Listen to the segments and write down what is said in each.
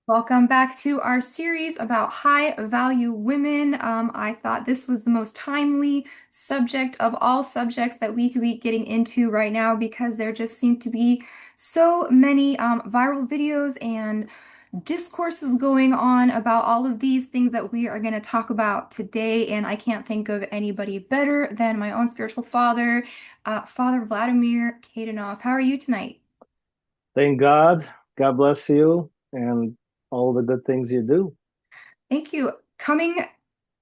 Welcome back to our series about high value women. I thought this was the most timely subject of all subjects that we could be getting into right now because there just seem to be so many viral videos and discourses going on about all of these things that we are going to talk about today. And I can't think of anybody better than my own spiritual father, Father Vladimir Kadenoff. How are you tonight? Thank God. God bless you and all the good things you do. Thank you. Coming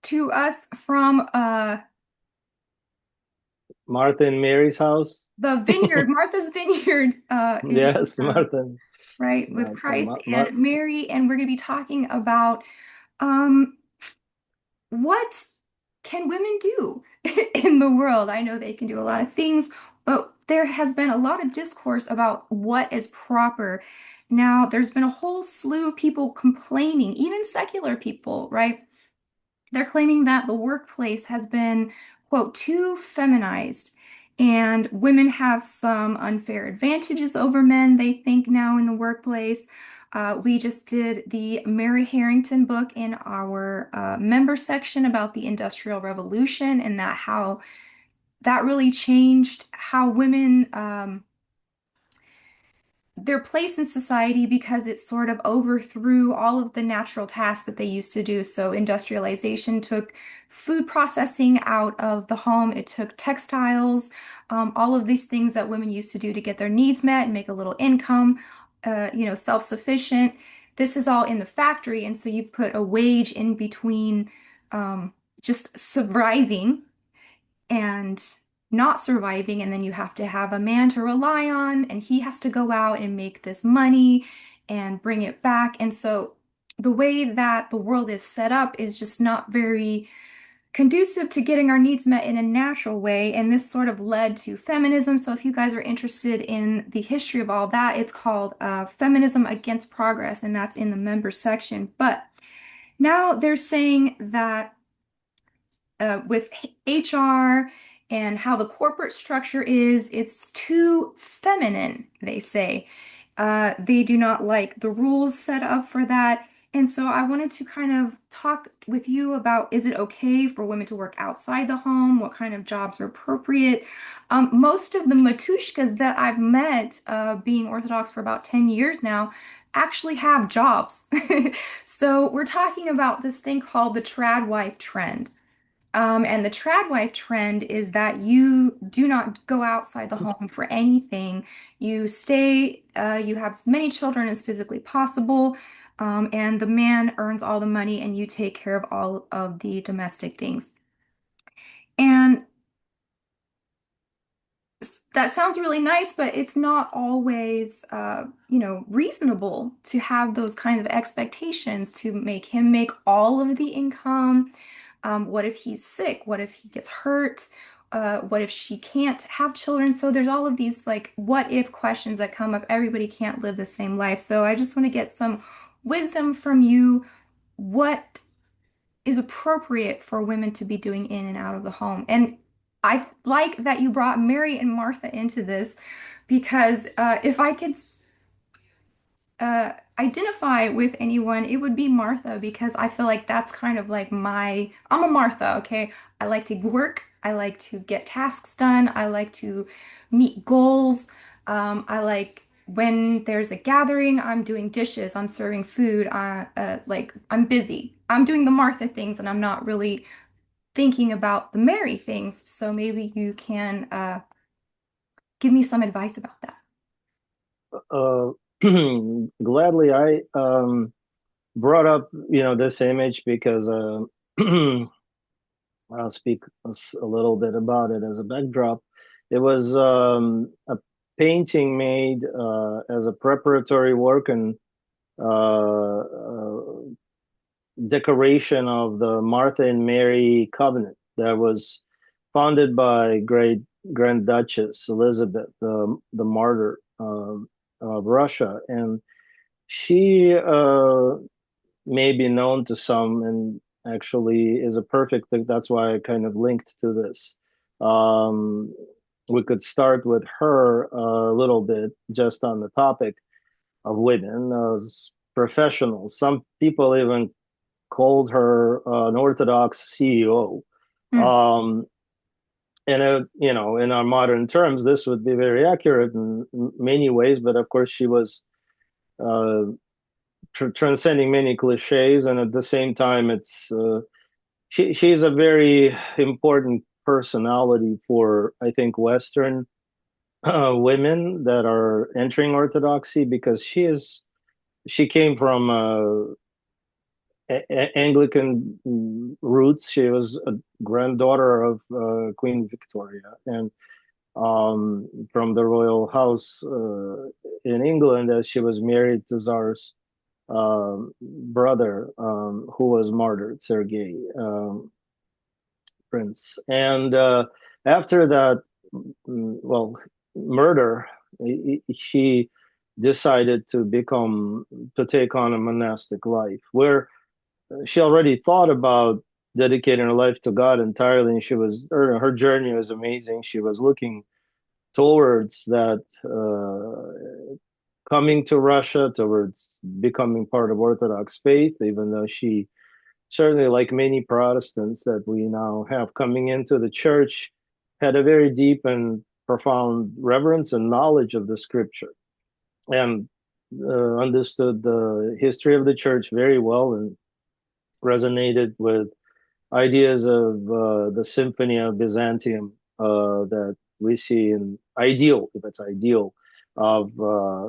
to us from Martha and Mary's house. the vineyard, Martha's Vineyard, Yes, Martha. right, with Martha, Christ and Mary, and we're going to be talking about um, what can women do in the world. I know they can do a lot of things, but there has been a lot of discourse about what is proper. Now, there's been a whole slew of people complaining, even secular people, right? They're claiming that the workplace has been, quote, too feminized, and women have some unfair advantages over men, they think, now in the workplace. We just did the Mary Harrington book in our member section about the Industrial Revolution and that how that really changed how women their place in society because it sort of overthrew all of the natural tasks that they used to do. So industrialization took food processing out of the home, it took textiles, all of these things that women used to do to get their needs met and make a little income, self-sufficient. This is all in the factory, and so you put a wage in between just surviving and not surviving, and then you have to have a man to rely on, and he has to go out and make this money and bring it back. And so the way that the world is set up is just not very conducive to getting our needs met in a natural way. And this sort of led to feminism. So if you guys are interested in the history of all that, it's called Feminism Against Progress, and that's in the members section. But now they're saying that with HR and how the corporate structure is, it's too feminine, they say. They do not like the rules set up for that. And so I wanted to kind of talk with you about, is it okay for women to work outside the home? What kind of jobs are appropriate? Most of the matushkas that I've met, being Orthodox for about 10 years now, actually have jobs. So we're talking about this thing called the trad wife trend. And the trad wife trend is that you do not go outside the home for anything. You stay, you have as many children as physically possible, and the man earns all the money and you take care of all of the domestic things. And that sounds really nice, but it's not always, reasonable to have those kinds of expectations to make him make all of the income. What if he's sick? What if he gets hurt? What if she can't have children? So there's all of these like what if questions that come up. Everybody can't live the same life. So I just want to get some wisdom from you. What is appropriate for women to be doing in and out of the home? And I like that you brought Mary and Martha into this because if I could identify with anyone, it would be Martha because I feel like that's kind of like I'm a Martha, okay? I like to work, I like to get tasks done, I like to meet goals. I like when there's a gathering, I'm doing dishes, I'm serving food, like I'm busy. I'm doing the Martha things and I'm not really thinking about the Mary things. So maybe you can give me some advice about that. Uh, Gladly, I brought up this image because I'll speak a little bit about it as a backdrop. It was a painting made as a preparatory work and decoration of the Martha and Mary covenant that was founded by great Grand Duchess Elizabeth, the martyr of Russia, and she may be known to some, and actually is a perfect thing. That's why I kind of linked to this. Um, we could start with her a little bit just on the topic of women. professional. Some people even called her an Orthodox CEO. Mm. Um, and in our modern terms, this would be very accurate in many ways. But of course, she was uh, transcending many cliches, and at the same time, she's a very important personality for, I think, Western women that are entering Orthodoxy, because she came from Anglican roots. She was a granddaughter of Queen Victoria, and from the royal house in England, as she was married to Tsar's brother, who was martyred, Sergei Prince. And after that, well, murder, she decided to take on a monastic life, where she already thought about dedicating her life to God entirely. And her journey was amazing. She was looking towards that, coming to Russia, towards becoming part of Orthodox faith, even though she certainly, like many Protestants that we now have coming into the church, had a very deep and profound reverence and knowledge of the scripture, and understood the history of the church very well, and resonated with ideas of the Symphony of Byzantium that we see in ideal, if it's ideal, of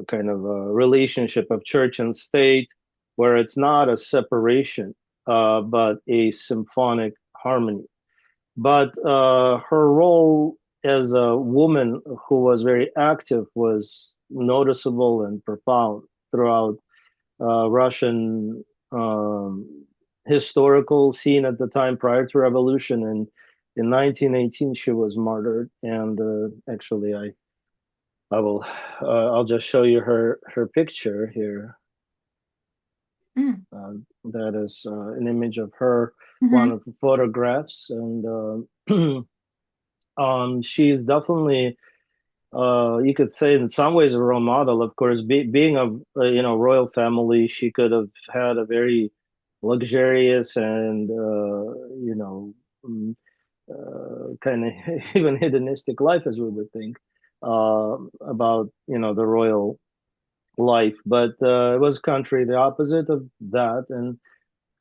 kind of a relationship of church and state, where it's not a separation, but a symphonic harmony. But her role as a woman who was very active was noticeable and profound throughout Russian um, historical scene at the time prior to revolution. And in 1918, she was martyred. And actually, I'll just show you her picture here. Mm. That is an image of her, one Hmm. of the photographs, and she's definitely, you could say, in some ways a role model. Of course, being of royal family, she could have had a very luxurious and mm, kind of even hedonistic life, as we would think about the royal life. But it was contrary, the opposite of that, and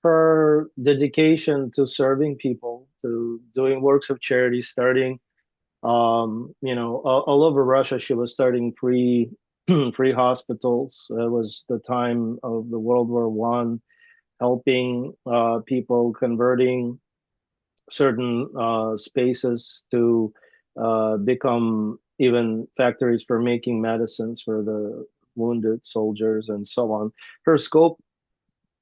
her dedication to serving people, to doing works of charity, starting all over Russia. She was starting free free hospitals. It was the time of the World War I, helping people, converting certain spaces to become even factories for making medicines for the wounded soldiers and so on. Her scope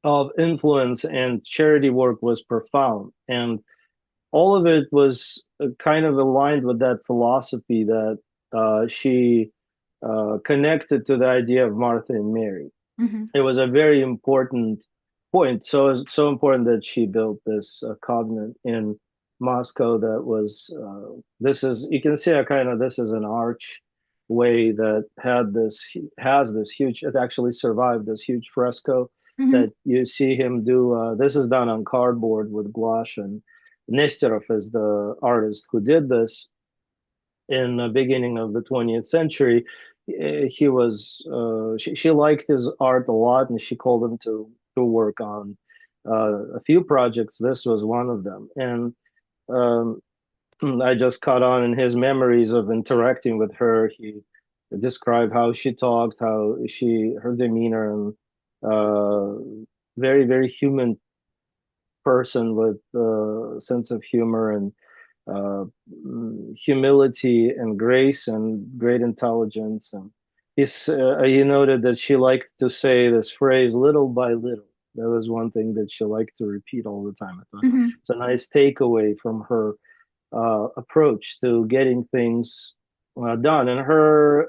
of influence and charity work was profound, and all of it was kind of aligned with that philosophy that she connected to the idea of Martha and Mary. Hmm. It was a very important point. So it's so important that she built this covenant in Moscow. That was this is, you can see a kind of, this is an arch way that has this huge, it actually survived this huge fresco Hmm. that you see him do. This is done on cardboard with gouache, and Nesterov is the artist who did this in the beginning of the 20th century. She liked his art a lot, and she called him to work on a few projects. This was one of them, and um, I just caught on in his memories of interacting with her. He described how she talked, how her demeanor, and very, very human person with a sense of humor and uh, humility and grace and great intelligence. And he noted that she liked to say this phrase, little by little. That was one thing that she liked to repeat all the time. I thought Hmm. it's a nice takeaway from her approach to getting things done. And her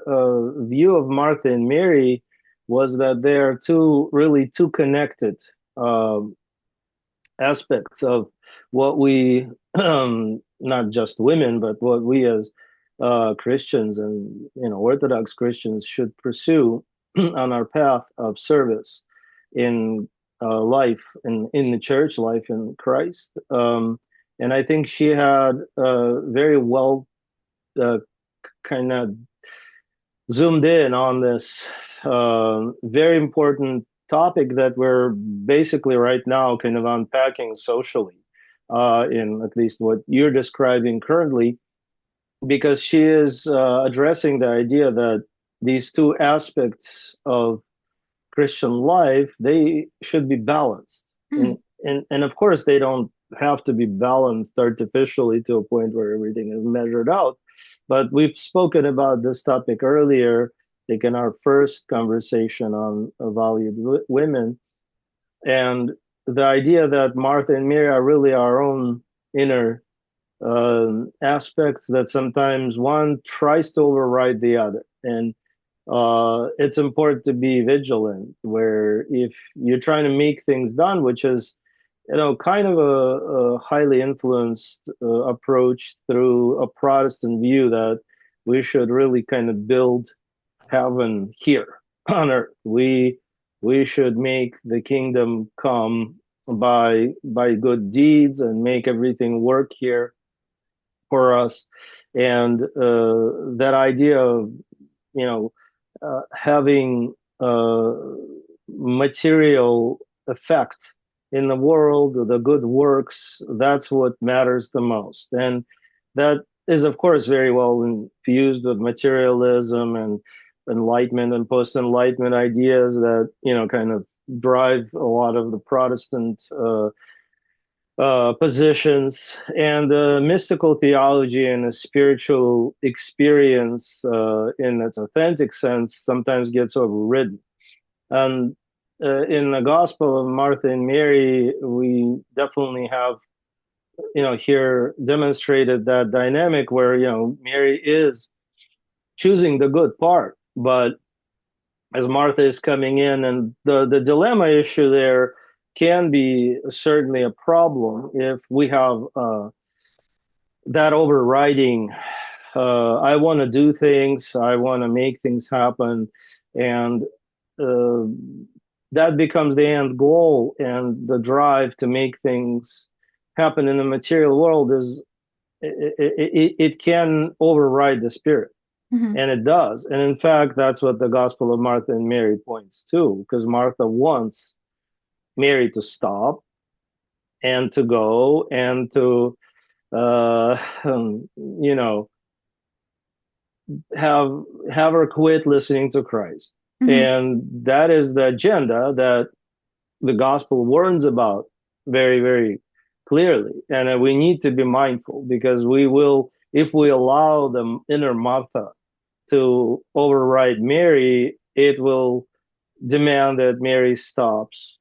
view of Martha and Mary was that they are really two connected um, aspects of what we, not just women, but what we as Christians and Orthodox Christians should pursue on our path of service. in life in the church life in Christ. And I think she had very well uh, kind of zoomed in on this very important topic that we're basically right now kind of unpacking socially, in at least what you're describing currently, because she is addressing the idea that these two aspects of Christian life, they should be balanced. Mhm. And of course, they don't have to be balanced artificially to a point where everything is measured out. But we've spoken about this topic earlier, like in our first conversation on valued women. And the idea that Martha and Mary are really our own inner aspects that sometimes one tries to override the other. And it's important to be vigilant where if you're trying to make things done, which is, kind of a highly influenced approach through a Protestant view that we should really kind of build heaven here on earth. We should make the kingdom come by good deeds and make everything work here for us. And that idea of having material effect in the world, the good works, that's what matters the most. And that is, of course, very well infused with materialism and enlightenment and post-enlightenment ideas that, kind of drive a lot of the Protestant positions, and mystical theology and a spiritual experience in its authentic sense sometimes gets overridden. And in the Gospel of Martha and Mary, we definitely have, here demonstrated that dynamic where, Mary is choosing the good part, but as Martha is coming in, and the dilemma issue there can be certainly a problem if we have that overriding. I want to do things, I want to make things happen, and uh, that becomes the end goal, and the drive to make things happen in the material world is it can override the spirit. Mhm. And it does. And in fact, that's what the Gospel of Martha and Mary points to, because Martha wants Mary to stop and to go and to, you know, have her quit listening to Christ. Mhm. And that is the agenda that the gospel warns about very, very clearly. And we need to be mindful because we will, if we allow the inner Martha to override Mary, it will demand that Mary stops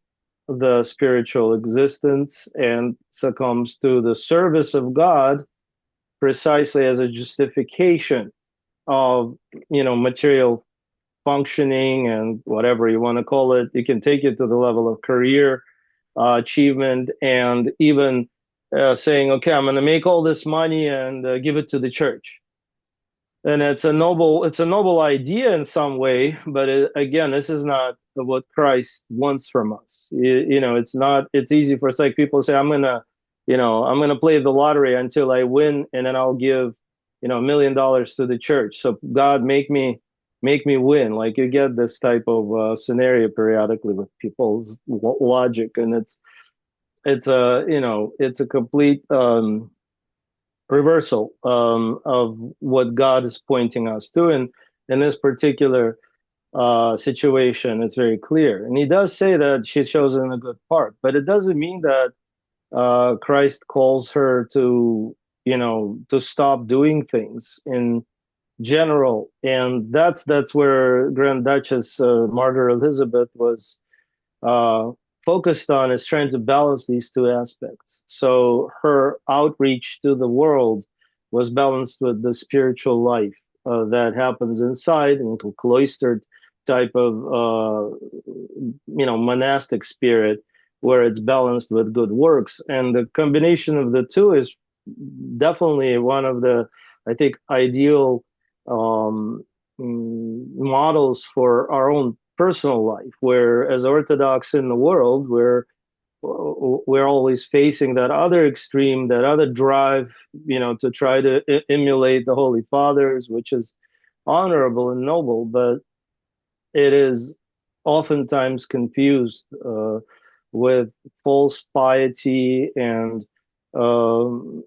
the spiritual existence and succumbs to the service of God precisely as a justification of, material functioning and whatever you want to call it. You can take it to the level of career achievement, and even saying, okay, I'm going to make all this money and give it to the church. And it's a noble idea in some way, but again, this is not what Christ wants from us. It's not. It's easy for, it's like people say, I'm gonna play the lottery until I win, and then I'll give, $1 million to the church. So God, make me win. Like, you get this type of scenario periodically with people's logic, and it's a complete reversal of what God is pointing us to. And in this particular situation, it's very clear. And he does say that she chosen a good part, but it doesn't mean that Christ calls her to stop doing things in general. And that's where Grand Duchess Margaret Elizabeth was uh, focused on, is trying to balance these two aspects. So her outreach to the world was balanced with the spiritual life that happens inside, in a cloistered type of monastic spirit, where it's balanced with good works. And the combination of the two is definitely one of the, I think, ideal models for our own personal life. Where as Orthodox in the world, we're always facing that other extreme, that other drive, to try to emulate the Holy Fathers, which is honorable and noble, but it is oftentimes confused with false piety and um,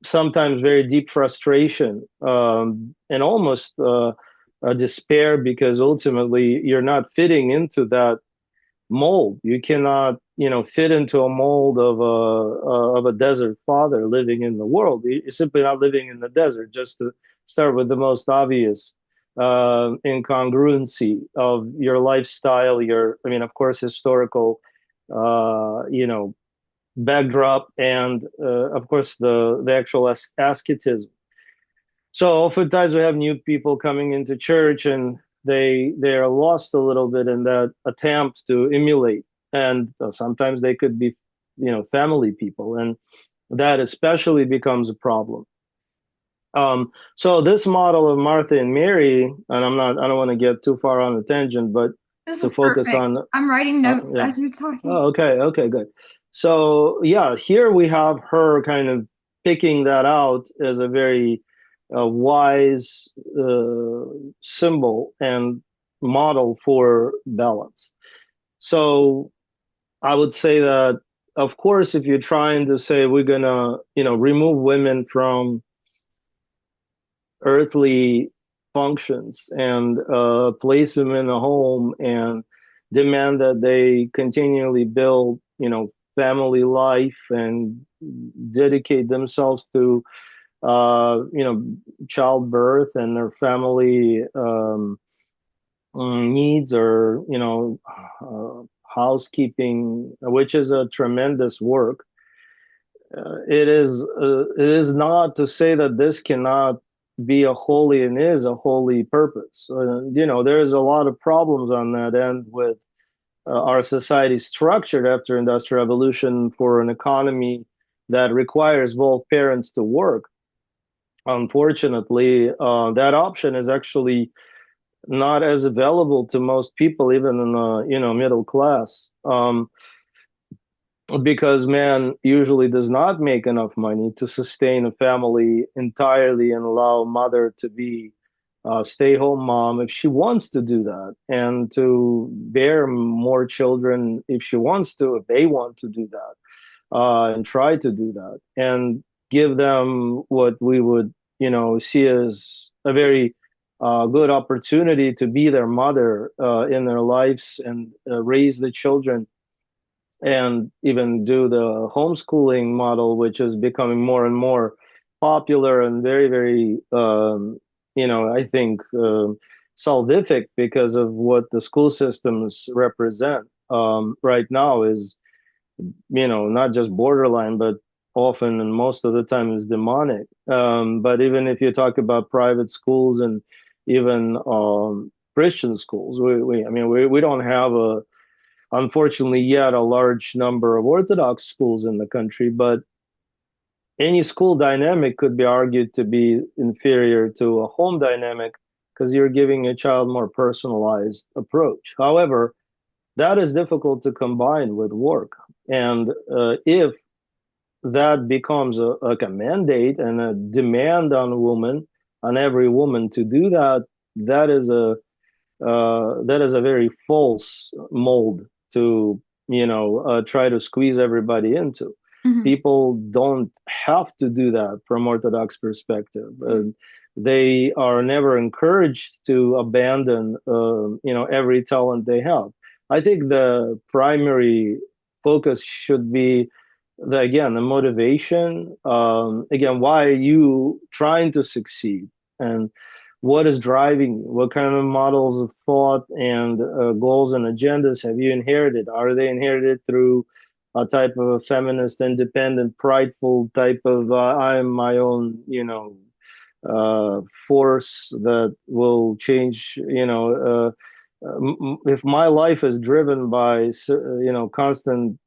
sometimes very deep frustration, and almost a despair, because ultimately you're not fitting into that mold. You cannot, fit into a mold of a desert father living in the world. You're simply not living in the desert. Just to start with the most obvious incongruency of your lifestyle, I mean, of course, historical, backdrop, and of course the actual asceticism. So oftentimes we have new people coming into church, and they are lost a little bit in that attempt to emulate, and sometimes they could be, family people, and that especially becomes a problem. So this model of Martha and Mary, and I don't want to get too far on a tangent, but This to is focus perfect. on, I'm writing notes yeah. as you're talking. Oh, okay, okay, good. So yeah, here we have her kind of picking that out as a very wise symbol and model for balance. So I would say that, of course, if you're trying to say we're gonna, remove women from earthly functions and place them in a home and demand that they continually build, family life and dedicate themselves to, childbirth and their family needs, or, housekeeping, which is a tremendous work. It is not to say that this cannot be a holy, and is a holy purpose. There's a lot of problems on that end with our society structured after industrial revolution for an economy that requires both parents to work. Unfortunately, that option is actually not as available to most people, even in the, middle class. Because man usually does not make enough money to sustain a family entirely and allow mother to be a stay-home mom if she wants to do that, and to bear more children if she wants to, if they want to do that, and try to do that, and give them what we would, see as a very good opportunity to be their mother in their lives, and raise the children, and even do the homeschooling model, which is becoming more and more popular and very, very, I think, salvific, because of what the school systems represent right now is, not just borderline, but often and most of the time is demonic. But even if you talk about private schools and even Christian schools, I mean, we don't have unfortunately yet a large number of Orthodox schools in the country, but any school dynamic could be argued to be inferior to a home dynamic, because you're giving a child more personalized approach. However, that is difficult to combine with work. And if that becomes like a mandate and a demand on a woman, on every woman to do that, that is a very false mold to, try to squeeze everybody into. Mhm. People don't have to do that from Orthodox perspective. They are never encouraged to abandon, every talent they have. I think the primary focus should be the motivation. Again, why are you trying to succeed, and what is driving you? What kind of models of thought and goals and agendas have you inherited? Are they inherited through a type of a feminist, independent, prideful type of I'm my own, force that will change, if my life is driven by, constant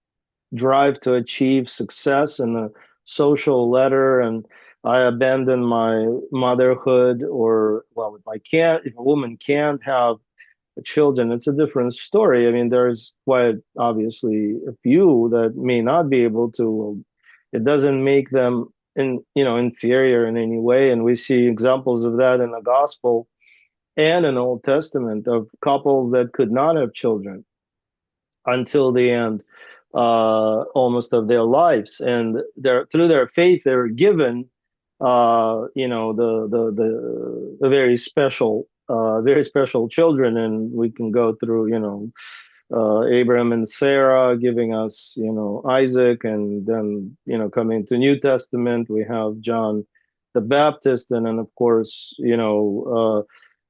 drive to achieve success in the social ladder, and I abandon my motherhood, or, well, if a woman can't have children, it's a different story. I mean, there's quite obviously a few that may not be able to. It doesn't make them inferior in any way, and we see examples of that in the gospel and in the Old Testament of couples that could not have children until the end, almost of their lives, and through their faith they were given the very special children, and we can go through Abraham and Sarah giving us Isaac, and then coming to New Testament we have John the Baptist, and then of course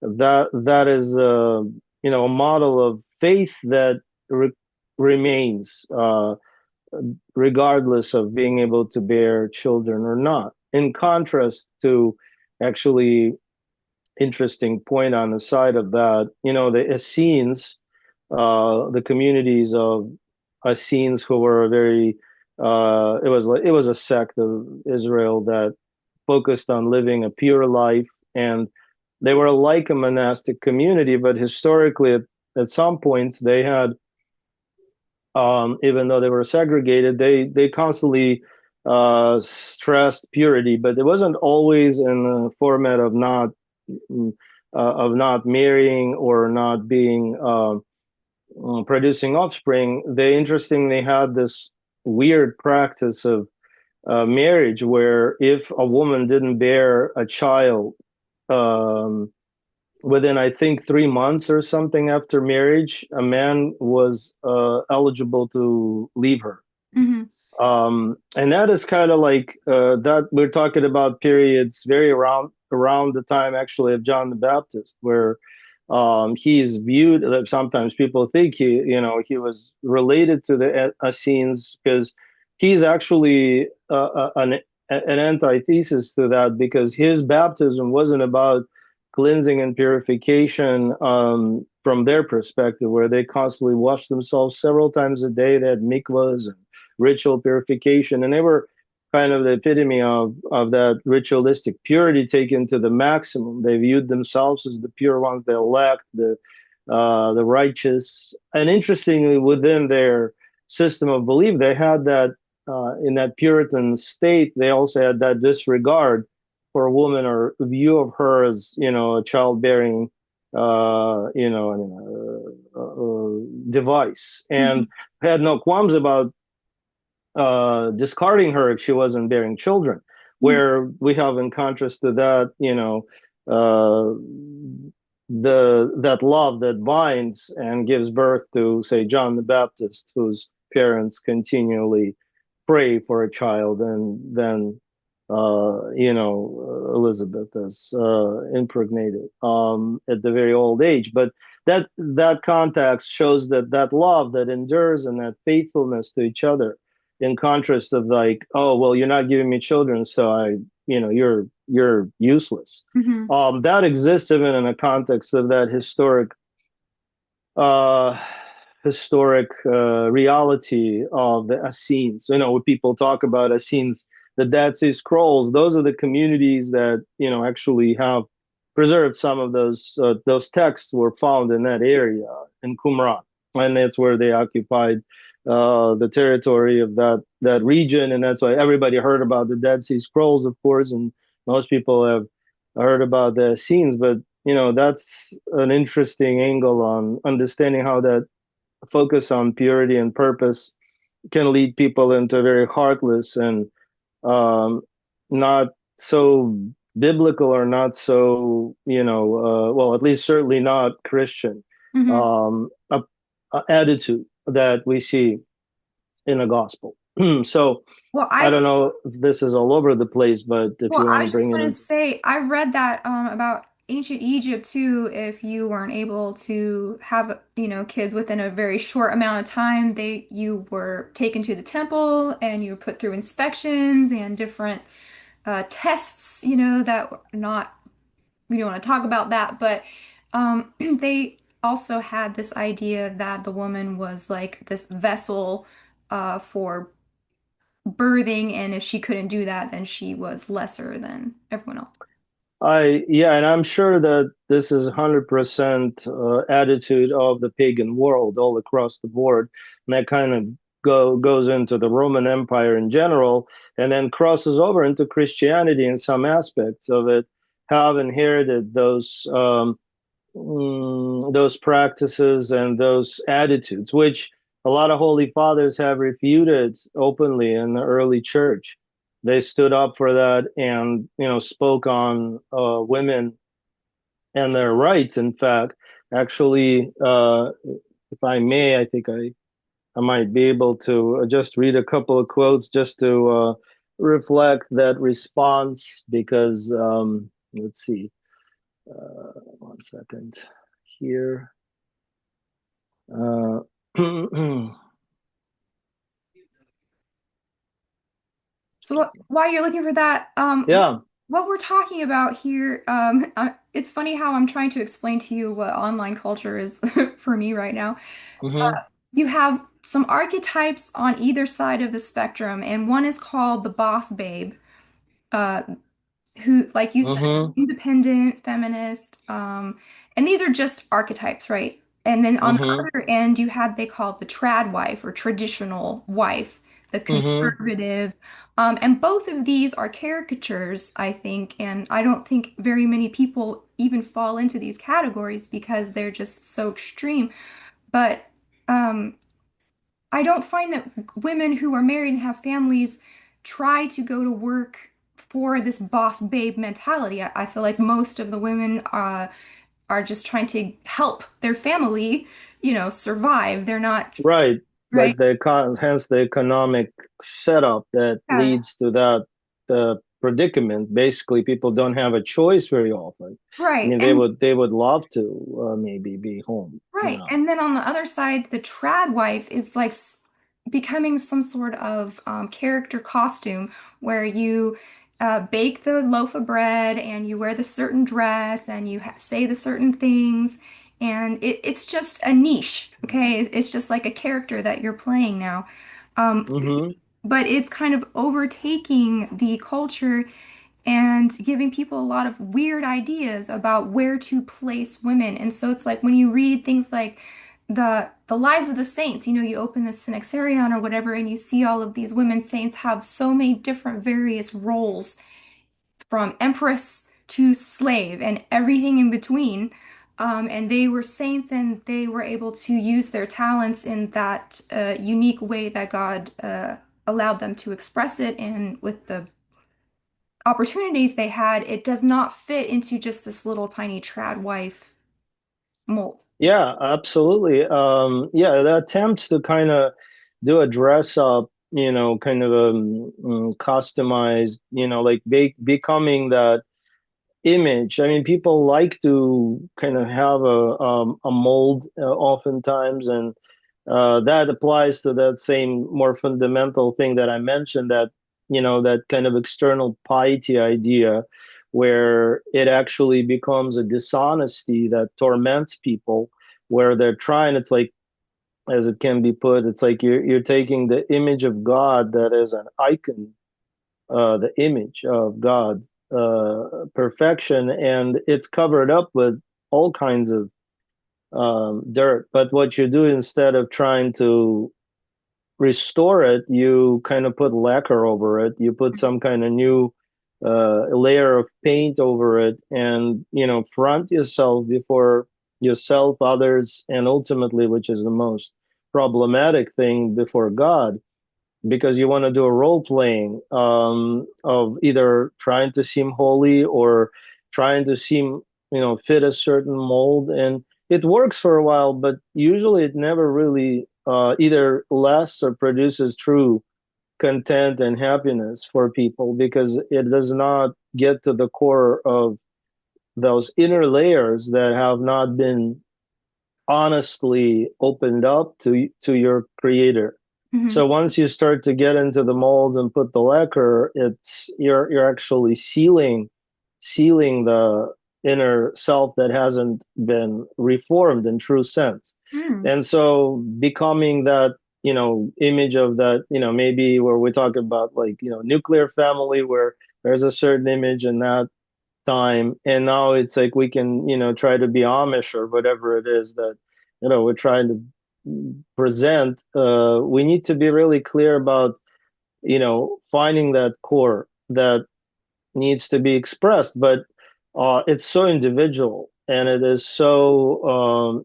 that is a model of faith that remains regardless of being able to bear children or not. In contrast to, actually, interesting point on the side of that, the Essenes, the communities of Essenes who were very, it was a sect of Israel that focused on living a pure life, and they were like a monastic community, but historically at some points they had even though they were segregated, they constantly stressed purity, but it wasn't always in the format of not marrying or not being producing offspring. They interestingly had this weird practice of marriage, where if a woman didn't bear a child um, within, I think, 3 months or something after marriage, a man was eligible to leave her. Hmm. And that is kind of like that. We're talking about periods very around the time actually of John the Baptist, where he is viewed. Sometimes people think he was related to the Essenes, because he's actually an antithesis to that, because his baptism wasn't about cleansing and purification from their perspective, where they constantly washed themselves several times a day. They had mikvahs and ritual purification, and they were kind of the epitome of that ritualistic purity taken to the maximum. They viewed themselves as the pure ones, the elect, the righteous. And interestingly, within their system of belief, they had that in that Puritan state, they also had that disregard for a woman, or view of her as a childbearing device, and Hmm. had no qualms about discarding her if she wasn't bearing children. Where we have, in contrast to that, uh, that love that binds and gives birth to, say, John the Baptist, whose parents continually pray for a child, and then Elizabeth is impregnated at the very old age. But that context shows that love that endures and that faithfulness to each other, in contrast of like, oh well, you're not giving me children, so you're useless. Hmm. That exists even in a context of that uh, historic reality of the Essenes. When people talk about Essenes, the Dead Sea Scrolls, those are the communities that actually have preserved some of those texts were found in that area in Qumran, and that's where they occupied the territory of that region, and that's why everybody heard about the Dead Sea Scrolls, of course, and most people have heard about the Essenes, but that's an interesting angle on understanding how that focus on purity and purpose can lead people into a very heartless and um, not so biblical, or not so, well, at least certainly not Christian Hmm. um, attitude that we see in the gospel. So Well, I I don't know if this is all over the place, but if Well, you want I to just bring it want to in. say I read that about ancient Egypt too. If you weren't able to have, kids within a very short amount of time, you were taken to the temple and you were put through inspections and different tests, that were not we don't want to talk about that, but they also had this idea that the woman was like this vessel for birthing, and if she couldn't do that, then she was lesser than everyone else. Yeah, and I'm sure that this is 100% attitude of the pagan world all across the board, and that kind of goes into the Roman Empire in general, and then crosses over into Christianity in some aspects of it, have inherited those practices and those attitudes, which a lot of holy fathers have refuted openly in the early church. They stood up for that and spoke on women and their rights. In fact, actually, if I may, I think I might be able to just read a couple of quotes just to reflect that response because let's see, one second here. Uh, So while you're looking for that, yeah. what we're talking about here, it's funny how I'm trying to explain to you what online culture is for me right now. Hmm. You have some archetypes on either side of the spectrum, and one is called the boss babe. Uh, who, like you said, Hmm. independent, feminist, and these are just archetypes, right? And then on the Hmm. other end, you had they called the trad wife or traditional wife, the Hmm. conservative, and both of these are caricatures, I think, and I don't think very many people even fall into these categories because they're just so extreme. But um, I don't find that women who are married and have families try to go to work for this boss babe mentality. I feel like most of the women are just trying to help their family, survive. They're not, Right. right? Like hence the economic setup that Yeah, leads to that predicament. Basically, people don't have a choice very often. I right. mean, they would love to maybe be home. Right. And then on the other side, the trad wife is like becoming some sort of character costume where you bake the loaf of bread and you wear the certain dress and you say the certain things. And it's just a niche, okay? It's just like a character that you're playing now. Um, Hmm. but it's kind of overtaking the culture and giving people a lot of weird ideas about where to place women. And so it's like when you read things like the lives of the saints, you open the Synaxarion or whatever, and you see all of these women saints have so many different various roles, from empress to slave and everything in between. And they were saints and they were able to use their talents in that unique way that God allowed them to express it. And with the opportunities they had, it does not fit into just this little tiny trad wife mold. Yeah, absolutely. Yeah, the attempts to kind of do a dress up, kind of customized, like becoming that image. I mean, people like to kind of have a mold oftentimes, and that applies to that same more fundamental thing that I mentioned, that that kind of external piety idea, where it actually becomes a dishonesty that torments people, where they're trying. It's like, as it can be put, it's like you're taking the image of God that is an icon, the image of God's perfection, and it's covered up with all kinds of dirt. But what you do, instead of trying to restore it, you kind of put lacquer over it. You put some kind of new layer of paint over it, and front yourself before yourself, others, and ultimately, which is the most problematic thing, before God, because you want to do a role playing of either trying to seem holy or trying to seem, fit a certain mold. And it works for a while, but usually it never really either lasts or produces true content and happiness for people, because it does not get to the core of those inner layers that have not been honestly opened up to your creator. Hmm. So once you start to get into the molds and put the lacquer, you're actually sealing the inner self that hasn't been reformed in true sense. Mm. And so becoming that, image of that, maybe where we talk about, like, nuclear family, where there's a certain image, and that time, and now it's like we can, try to be Amish or whatever it is that, we're trying to present. We need to be really clear about, finding that core that needs to be expressed, but it's so individual and it is so,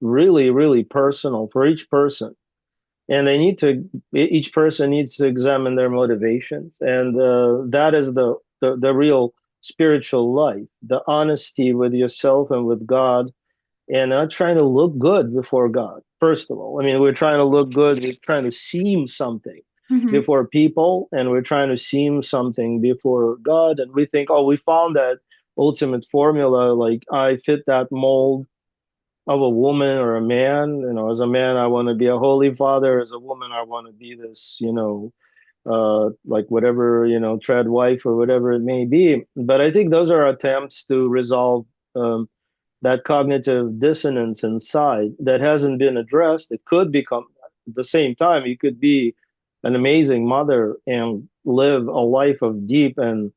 really, really personal for each person. And each person needs to examine their motivations. And that is the real spiritual life, the honesty with yourself and with God, and not trying to look good before God. First of all, I mean, we're trying to look good, we're trying to seem something Hmm. before people, and we're trying to seem something before God. And we think, oh, we found that ultimate formula, like I fit that mold of a woman or a man. As a man, I want to be a holy father. As a woman, I want to be this, like whatever, trad wife or whatever it may be. But I think those are attempts to resolve that cognitive dissonance inside that hasn't been addressed. It could become, at the same time, you could be an amazing mother and live a life of deep and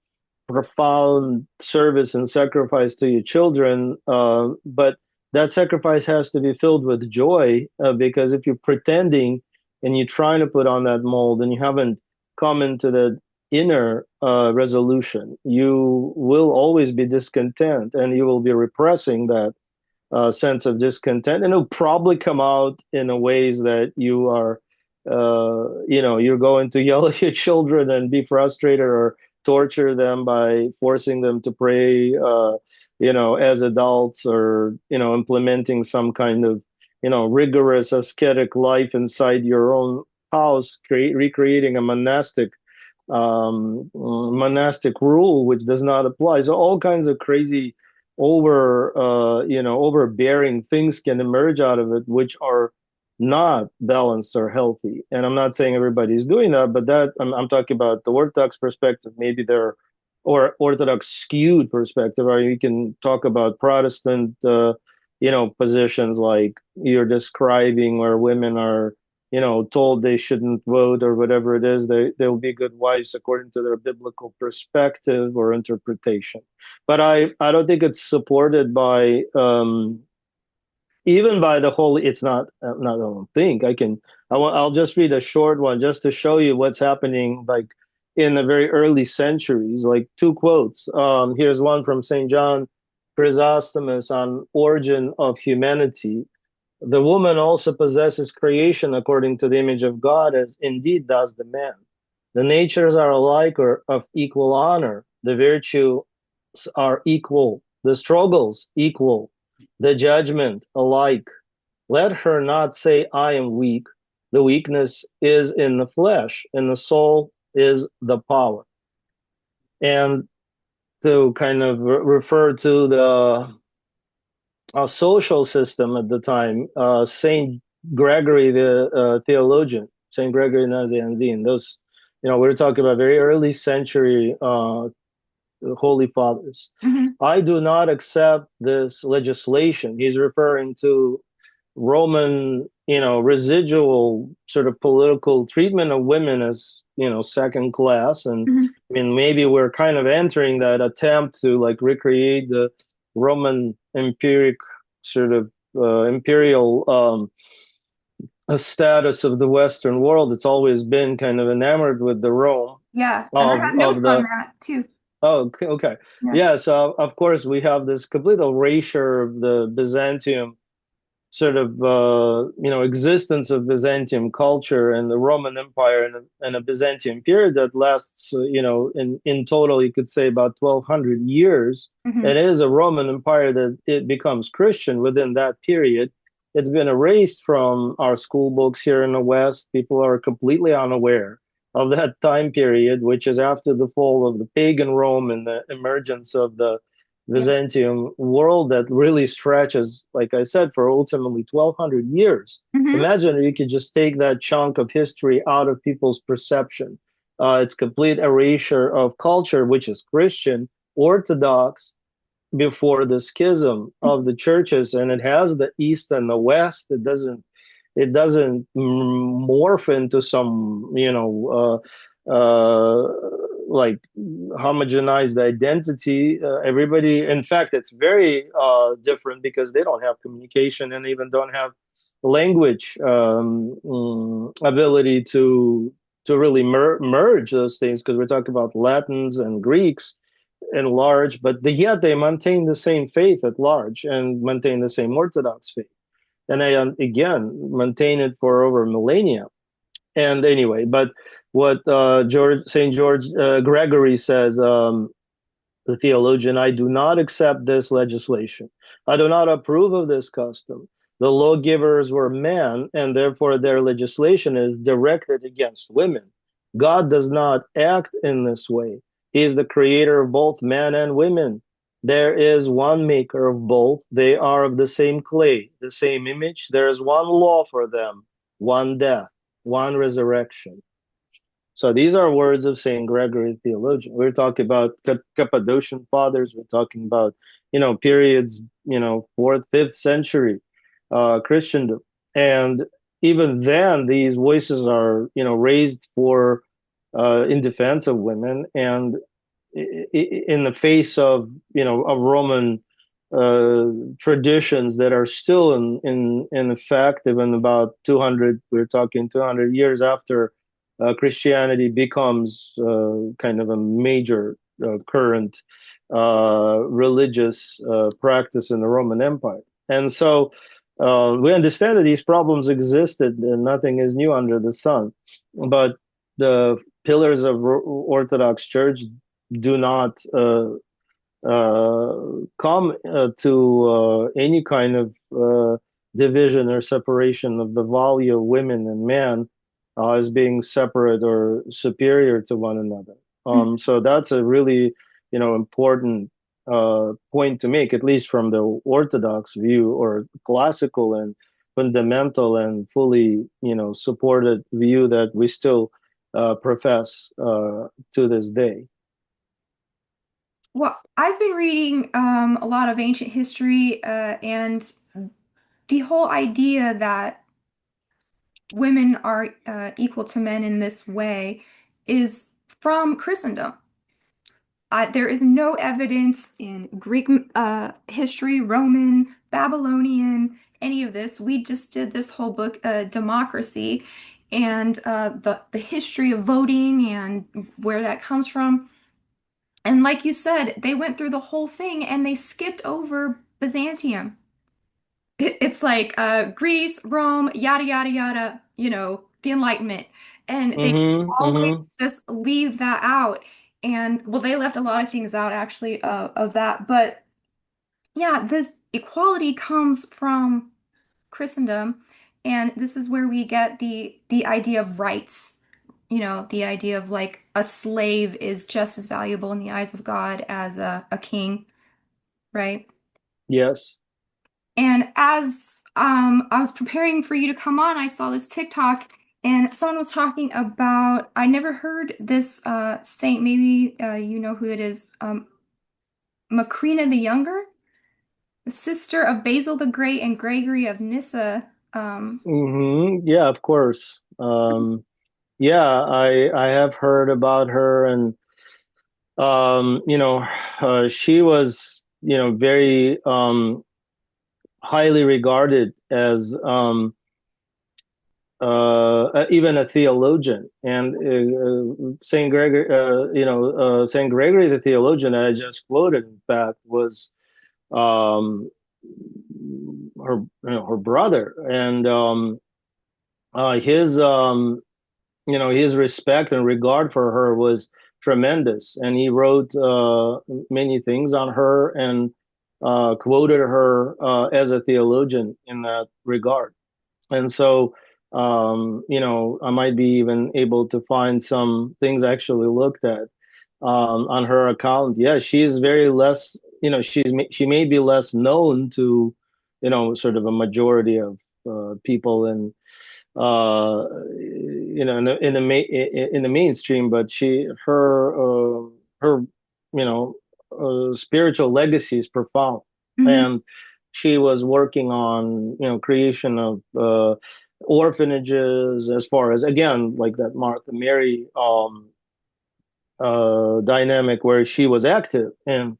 profound service and sacrifice to your children. But that sacrifice has to be filled with joy, because if you're pretending and you're trying to put on that mold and you haven't come into the inner resolution, you will always be discontent and you will be repressing that sense of discontent, and it'll probably come out in a ways that you are, you're going to yell at your children and be frustrated or torture them by forcing them to pray, as adults, or implementing some kind of, rigorous ascetic life inside your own house, recreating a monastic rule which does not apply. So all kinds of crazy overbearing things can emerge out of it, which are not balanced or healthy. And I'm not saying everybody's doing that, but that I'm talking about the Orthodox perspective. Maybe there, or Orthodox skewed perspective, or you can talk about Protestant, positions like you're describing, where women are, told they shouldn't vote or whatever it is. They'll be good wives according to their biblical perspective or interpretation. But I don't think it's supported by, even by the holy. It's not. I don't think I can. I'll just read a short one just to show you what's happening, like in the very early centuries. Like two quotes. Here's one from Saint John Chrysostomus on origin of humanity. The woman also possesses creation according to the image of God, as indeed does the man. The natures are alike or of equal honor. The virtues are equal. The struggles equal. The judgment alike. Let her not say, I am weak. The weakness is in the flesh, and the soul is the power. And to kind of refer to the social system at the time, Saint Gregory, the theologian, Saint Gregory Nazianzen, those, we're talking about very early century holy fathers. Hmm. I do not accept this legislation. He's referring to Roman, residual sort of political treatment of women as, second class. And Hmm. I mean, maybe we're kind of entering that attempt to like recreate the Roman empiric sort of imperial status of the Western world. It's always been kind of enamored with the Rome Yeah, and I have of notes on the. that too. Oh, okay, okay. Yeah. Yeah, so of course we have this complete erasure of the Byzantium sort of, existence of Byzantium culture and the Roman Empire, and a Byzantium period that lasts, in total you could say about 1200 years. Hmm. And it is a Roman Empire that it becomes Christian within that period. It's been erased from our school books here in the West. People are completely unaware of that time period, which is after the fall of the pagan Rome and the emergence of the Yeah. Byzantium world that really stretches, like I said, for ultimately 1200 years. Hmm. Imagine you could just take that chunk of history out of people's perception. It's complete erasure of culture, which is Christian, Orthodox, before the schism of the churches, and it has the East and the West. It doesn't morph into some, like homogenized identity. Everybody, in fact, it's very different because they don't have communication and even don't have language ability to really merge those things because we're talking about Latins and Greeks in large, but yet they maintain the same faith at large and maintain the same Orthodox faith. And they, again, maintain it for over millennia. And anyway, but what St. George Gregory says, the theologian, I do not accept this legislation. I do not approve of this custom. The lawgivers were men, and therefore their legislation is directed against women. God does not act in this way. He is the creator of both men and women. There is one maker of both. They are of the same clay, the same image. There is one law for them, one death, one resurrection. So these are words of Saint Gregory the theologian. We're talking about Cappadocian fathers. We're talking about, periods, fourth, fifth century Christendom, and even then, these voices are, raised for in defense of women, and in the face of, of Roman traditions that are still in effect, even about 200. We're talking 200 years after Christianity becomes kind of a major current religious practice in the Roman Empire. And so we understand that these problems existed and nothing is new under the sun. But the pillars of Orthodox Church do not come to any kind of division or separation of the value of women and men as being separate or superior to one another. So that's a really, important point to make, at least from the Orthodox view or classical and fundamental and fully, supported view that we still profess to this day. Well, I've been reading a lot of ancient history, and the whole idea that women are equal to men in this way is from Christendom. There is no evidence in Greek history, Roman, Babylonian, any of this. We just did this whole book, Democracy, and the history of voting and where that comes from. And like you said, they went through the whole thing and they skipped over Byzantium. It's like Greece, Rome, yada, yada, yada, the Enlightenment. And they Mm-hmm, always mm-hmm. just leave that out. And well, they left a lot of things out actually of that. But yeah, this equality comes from Christendom. And this is where we get the idea of rights. The idea of like a slave is just as valuable in the eyes of God as a king, right? Yes. And as I was preparing for you to come on, I saw this TikTok and someone was talking about, I never heard this saint, maybe you know who it is, Macrina the Younger, the sister of Basil the Great and Gregory of Nyssa. Mm-hmm. Yeah, of course. Yeah, I have heard about her, and she was, very highly regarded as even a theologian. And Saint Gregory, Saint Gregory the theologian that I just quoted, in fact, was um, her brother, and his his respect and regard for her was tremendous, and he wrote many things on her and quoted her as a theologian in that regard. And so, I might be even able to find some things I actually looked at on her account. Yeah, she is very less, she may be less known to, sort of a majority of people in in the mainstream, but her spiritual legacy is profound, Mhm. and she was working on creation of orphanages, as far as, again, like that Martha Mary dynamic where she was active in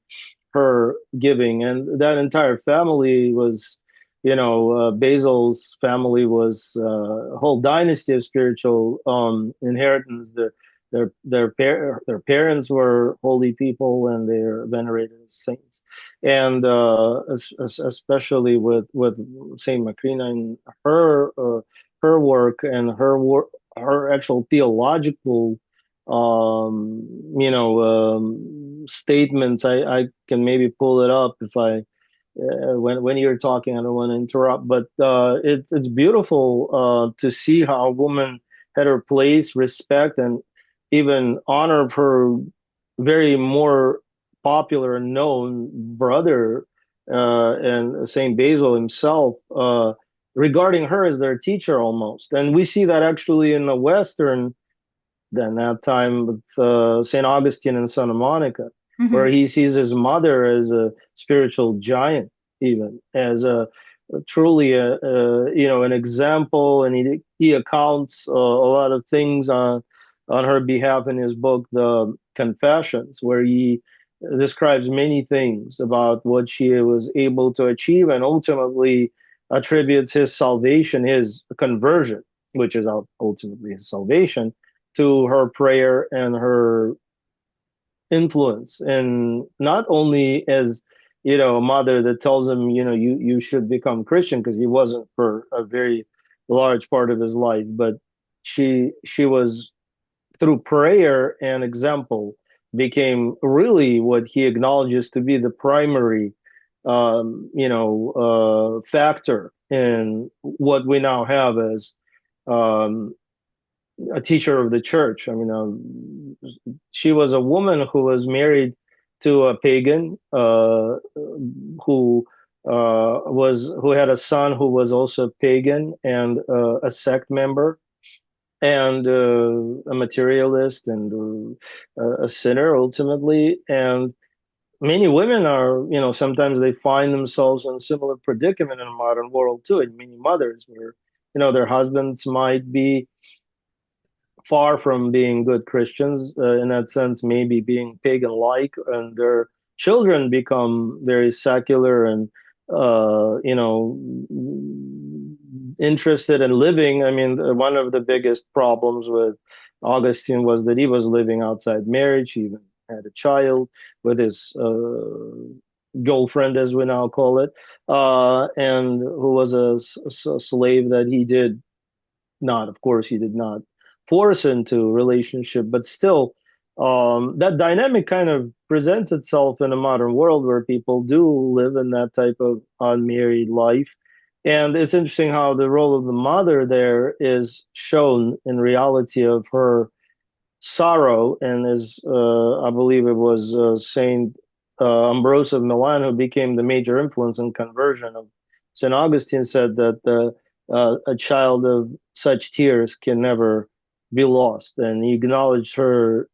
her giving, and that entire family was, Basil's family was a whole dynasty of spiritual inheritance. Their parents were holy people, and they're venerated as saints, and especially with Saint Macrina and her work and her actual theological statements. I can maybe pull it up if I when you're talking. I don't want to interrupt, but it's beautiful to see how a woman had her place, respect, and even honor of her very more popular and known brother and Saint Basil himself. Regarding her as their teacher almost, and we see that actually in the Western than that time with St. Augustine and Santa Monica, where Hmm. he sees his mother as a spiritual giant, even as a truly an example, and he accounts a lot of things on her behalf in his book, The Confessions, where he describes many things about what she was able to achieve, and ultimately attributes his salvation, his conversion, which is ultimately his salvation, to her prayer and her influence, and not only as a mother that tells him, you should become Christian, because he wasn't for a very large part of his life, but she was, through prayer and example, became really what he acknowledges to be the primary factor in what we now have as um, a teacher of the church. I mean, she was a woman who was married to a pagan, who who had a son who was also pagan and a sect member, and a materialist, and a sinner ultimately. And many women are, sometimes they find themselves in a similar predicament in the modern world too, and many mothers where their husbands might be far from being good Christians, in that sense, maybe being pagan-like, and their children become very secular and interested in living. I mean, one of the biggest problems with Augustine was that he was living outside marriage. He even had a child with his girlfriend, as we now call it, and who was a slave that he did not, of course, he did not force into relationship, but still, that dynamic kind of presents itself in a modern world where people do live in that type of unmarried life. And it's interesting how the role of the mother there is shown in reality of her sorrow, and as I believe it was Saint Ambrose of Milan who became the major influence in conversion of Saint Augustine, said that a child of such tears can never be lost, and he acknowledged her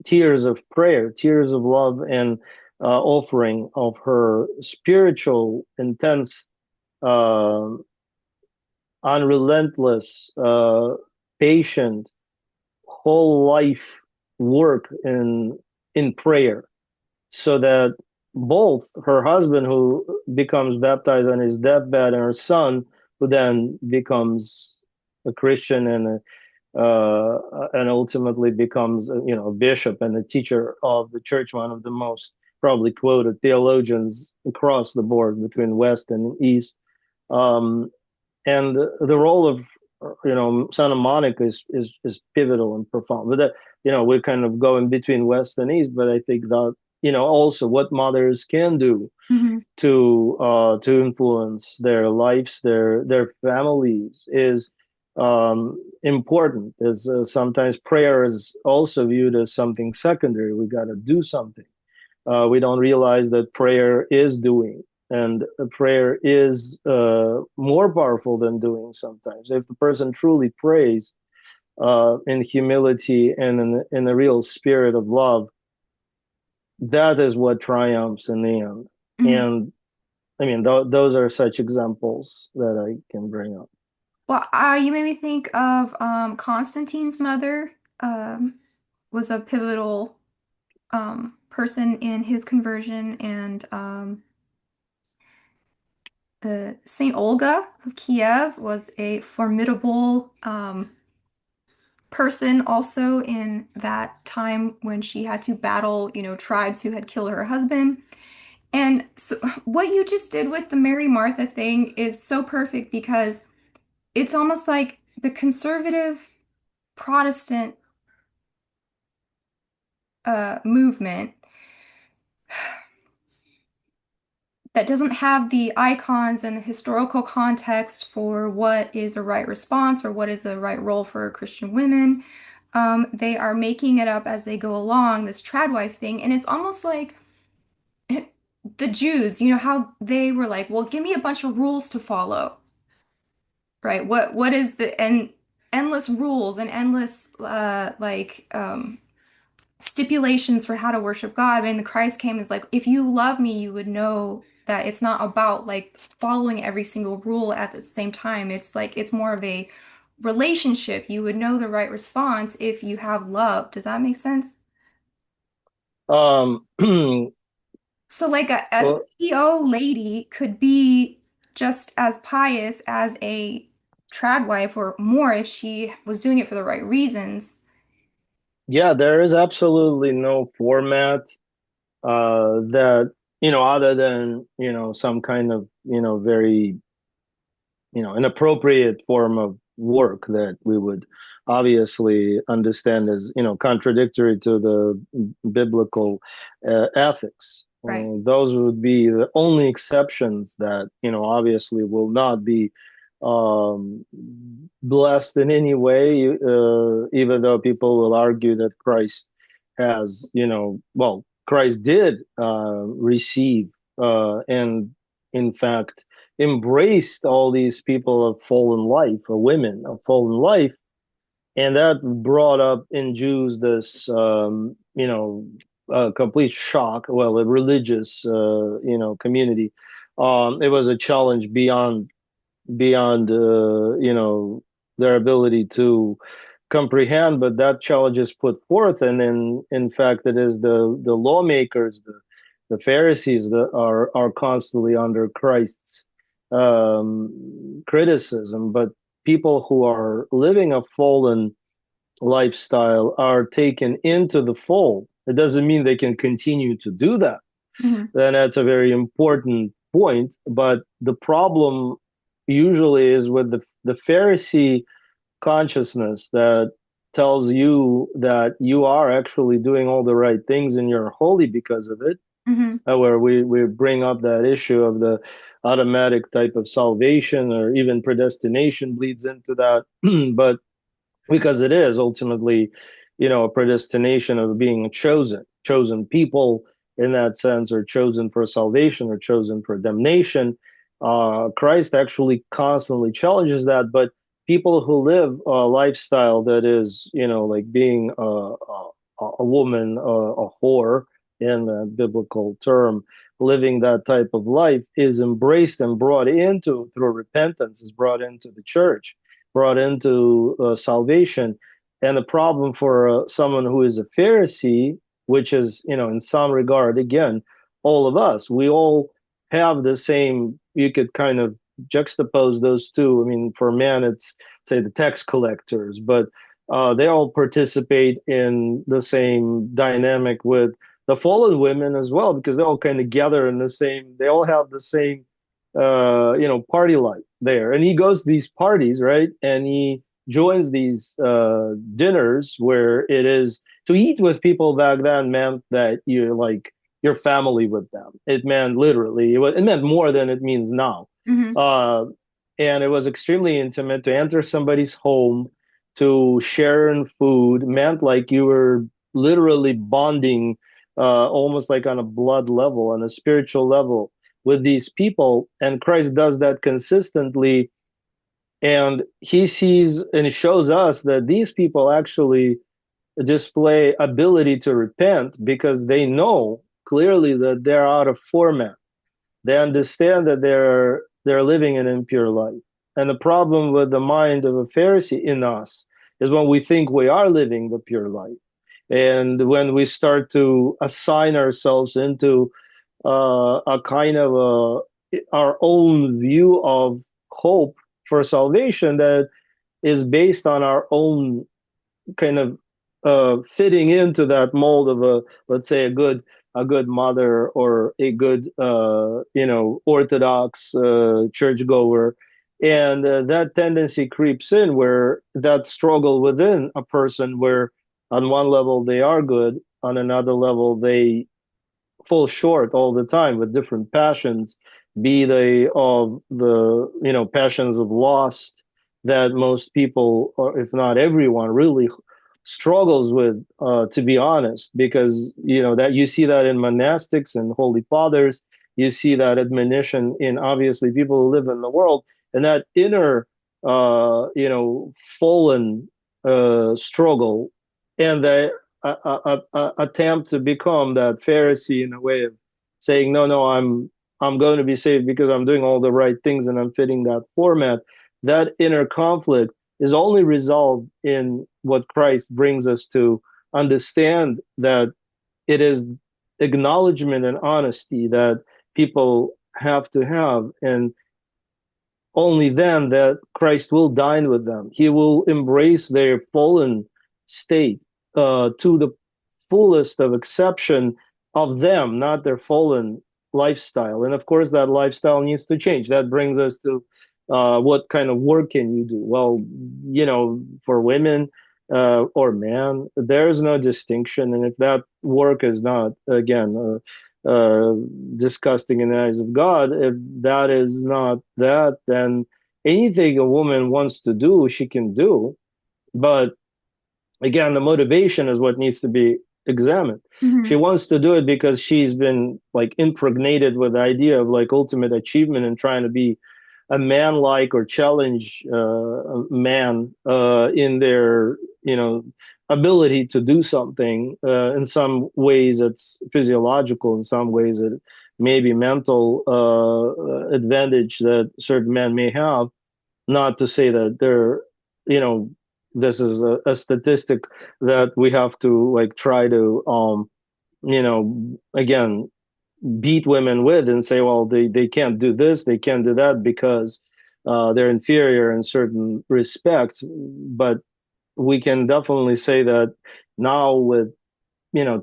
tears of prayer, tears of love, and offering of her spiritual, intense, uh, unrelentless, patient whole life work in prayer, so that both her husband, who becomes baptized on his deathbed, and her son, who then becomes a Christian and ultimately becomes a bishop and a teacher of the church, one of the most probably quoted theologians across the board between West and East. Um, and the role of Santa Monica is pivotal and profound. But that we're kind of going between West and East, but I think that also what mothers can do Hmm. to influence their lives, their families, is important. As sometimes prayer is also viewed as something secondary. We got to do something. We don't realize that prayer is doing, and prayer is more powerful than doing sometimes. If the person truly prays in humility and in a real spirit of love, that is what triumphs in the end. Hmm. And I mean, those are such examples that I can bring up. Well, you made me think of Constantine's mother. Um, was a pivotal person in his conversion, and Saint Olga of Kiev was a formidable person also in that time when she had to battle, tribes who had killed her husband. And so what you just did with the Mary Martha thing is so perfect because it's almost like the conservative Protestant movement that doesn't have the icons and the historical context for what is a right response or what is the right role for Christian women. They are making it up as they go along, this tradwife thing. And it's almost like the Jews, how they were like, well, give me a bunch of rules to follow, right? What is the and endless rules and endless stipulations for how to worship God. And Christ came as like, if you love me, you would know that it's not about like following every single rule at the same time. It's like it's more of a relationship. You would know the right response if you have love. Does that make sense? Um, So like a well, CEO lady could be just as pious as a trad wife or more if she was doing it for the right reasons. yeah, there is absolutely no format that, other than, some kind of, very, an appropriate form of work that we would obviously understand as, contradictory to the biblical ethics. Right. Those would be the only exceptions that, obviously will not be um, blessed in any way, even though people will argue that Christ has, well, Christ did receive and in fact embraced all these people of fallen life, or women of fallen life, and that brought up in Jews this, complete shock. Well, a religious, community. It was a challenge beyond, their ability to comprehend, but that challenge is put forth, and in fact, it is the lawmakers, the Pharisees that are constantly under Christ's criticism. But people who are living a fallen lifestyle are taken into the fold. It doesn't mean they can continue to do that. Hmm. Then that's a very important point. But the problem usually is with the Pharisee consciousness that tells you that you are actually doing all the right things and you're holy because of it. Hmm. Where we bring up that issue of the automatic type of salvation, or even predestination bleeds into that. But because it is ultimately, a predestination of being chosen people in that sense, or chosen for salvation or chosen for damnation. Christ actually constantly challenges that, but people who live a lifestyle that is, like being a woman, a whore in the biblical term, living that type of life is embraced and brought into through repentance, is brought into the church, brought into salvation. And the problem for someone who is a Pharisee, which is, in some regard, again, all of us, we all have the same, you could kind of juxtapose those two. I mean, for men, it's, say, the tax collectors, but they all participate in the same dynamic with the fallen women as well, because they all kind of gather in the same, they all have the same party life there. And he goes to these parties, right? And he joins these dinners where it is to eat with people back then meant that you're like your family with them. It meant literally, it meant more than it means now. Hmm. Uh, and it was extremely intimate. To enter somebody's home, to share in food, meant like you were literally bonding, almost like on a blood level, on a spiritual level with these people. And Christ does that consistently. And he sees and shows us that these people actually display ability to repent because they know clearly that they're out of format. They understand that they're living an impure life. And the problem with the mind of a Pharisee in us is when we think we are living the pure life, And when we start to assign ourselves into a kind of our own view of hope for salvation that is based on our own kind of fitting into that mold of a, let's say, a good mother or a good Orthodox churchgoer, and that tendency creeps in where that struggle within a person, where on one level they are good, on another level they fall short all the time with different passions, be they of the passions of lust that most people, or if not everyone, really struggles with, to be honest, because that you see that in monastics and holy fathers, you see that admonition in obviously people who live in the world, and that inner, fallen struggle, and that attempt to become that Pharisee in a way of saying, no, no, I'm going to be saved because I'm doing all the right things and I'm fitting that format. That inner conflict is only resolved in what Christ brings us to understand, that it is acknowledgement and honesty that people have to have, and only then that Christ will dine with them. He will embrace their fallen state to the fullest of acception of them, not their fallen lifestyle. And of course, that lifestyle needs to change. That brings us to what kind of work can you do? Well, for women or men, there's no distinction. And if that work is not, again, uh, disgusting in the eyes of God, if that is not that, then anything a woman wants to do, she can do. But again, the motivation is what needs to be examined. She Hmm. wants to do it because she's been like impregnated with the idea of like ultimate achievement and trying to be a man like or challenge a man in their ability to do something. In some ways it's physiological, in some ways it may be mental advantage that certain men may have. Not to say that they're, you know this is a statistic that we have to like try to again beat women with and say, well, they can't do this, they can't do that because they're inferior in certain respects. But we can definitely say that now with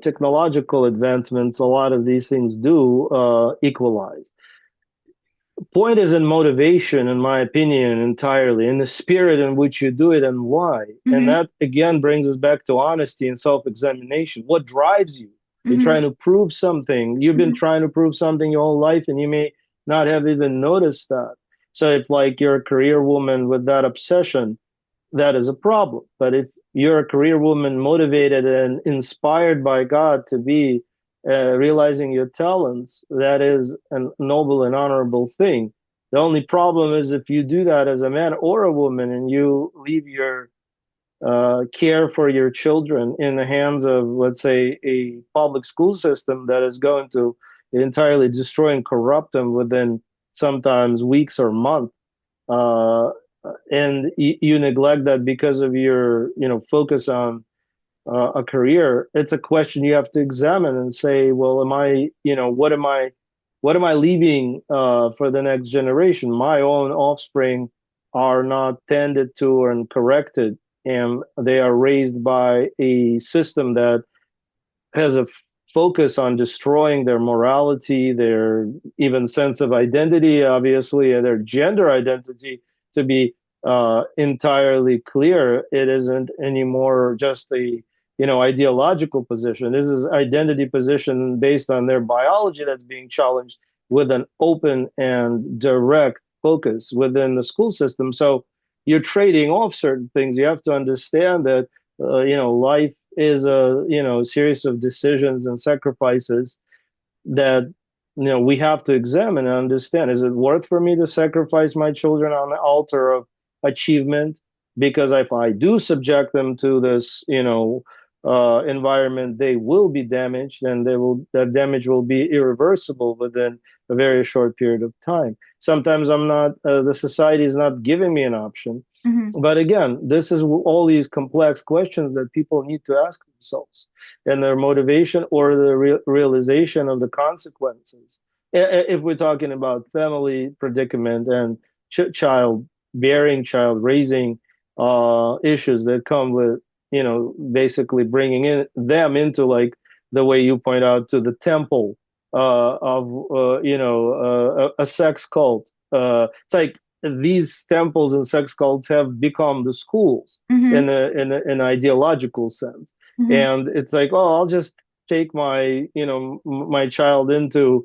technological advancements, a lot of these things do equalize. Point is in motivation, in my opinion, entirely in the spirit in which you do it and why. And Hmm. that again brings us back to honesty and self-examination. What drives you? You're Hmm. trying to prove something. You've been Hmm. trying to prove something your whole life, and you may not have even noticed that. So if like you're a career woman with that obsession, that is a problem. But if you're a career woman motivated and inspired by God to be realizing your talents, that is a noble and honorable thing. The only problem is if you do that as a man or a woman and you leave your care for your children in the hands of, let's say, a public school system that is going to entirely destroy and corrupt them within sometimes weeks or months, uh, and you neglect that because of your focus on a career. It's a question you have to examine and say, well, am I what am I leaving for the next generation? My own offspring are not tended to and corrected, and they are raised by a system that has a focus on destroying their morality, their even sense of identity, obviously, and their gender identity to be entirely clear. It isn't anymore just a ideological position. This is identity position based on their biology that's being challenged with an open and direct focus within the school system. So you're trading off certain things. You have to understand that life is a series of decisions and sacrifices that we have to examine and understand. Is it worth for me to sacrifice my children on the altar of achievement? Because if I do subject them to this environment, they will be damaged, and that damage will be irreversible within a very short period of time. Sometimes I'm not, the society is not giving me an option. Hmm. But again, this is all these complex questions that people need to ask themselves, and their motivation or the realization of the consequences. If we're talking about family predicament and child bearing, child raising issues that come with, basically bringing in them into, like the way you point out, to the temple of a sex cult. It's like these temples and sex cults have become the schools in Hmm. an ideological sense, Hmm. and it's like, oh, I'll just take my my child into,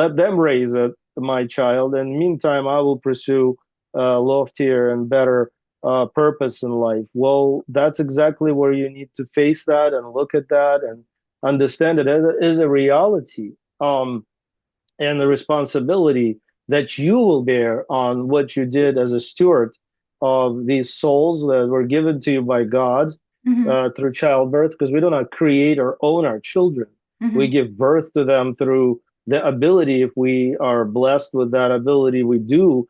let them raise my child, and meantime I will pursue loftier and better purpose in life. Well, that's exactly where you need to face that and look at that and understand it as is a reality. And the responsibility that you will bear on what you did as a steward of these souls that were given to you by God Hmm. through childbirth, because we do not create or own our children. We Hmm. give birth to them through the ability. If we are blessed with that ability, we do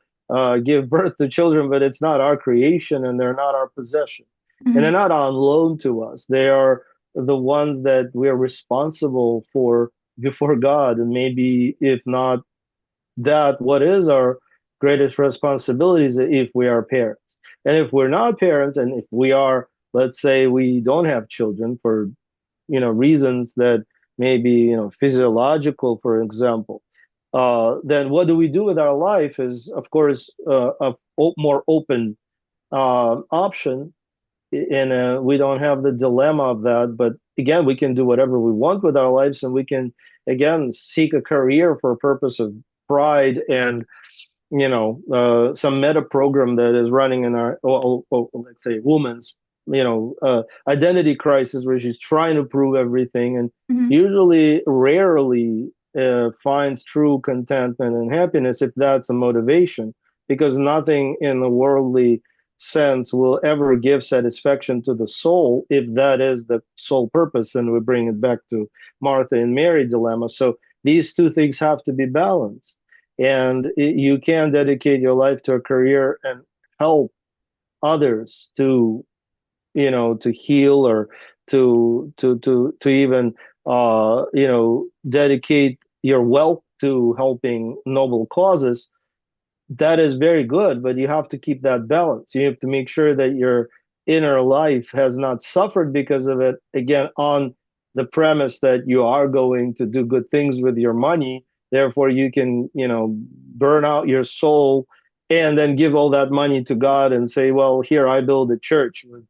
give birth to children, but it's not our creation and they're not our possession. And they're Hmm. not on loan to us. They are the ones that we're responsible for before God. And maybe if not that, what is our greatest responsibilities if we are parents? And if we're not parents, and if we are, let's say we don't have children for reasons that may be physiological, for example, then what do we do with our life is, of course, more open option, and we don't have the dilemma of that. But again, we can do whatever we want with our lives, and we can again seek a career for a purpose of pride and some meta program that is running in our, let's say, woman's identity crisis, where she's trying to prove everything, and Hmm. usually rarely finds true contentment and happiness, if that's a motivation, because nothing in the worldly sense will ever give satisfaction to the soul if that is the sole purpose. And we bring it back to Martha and Mary dilemma. So these two things have to be balanced, and you can dedicate your life to a career and help others to to heal, or to even dedicate your wealth to helping noble causes. That is very good, but you have to keep that balance. You have to make sure that your inner life has not suffered because of it, again, on the premise that you are going to do good things with your money. Therefore, you can, burn out your soul and then give all that money to God and say, well, here, I build a church with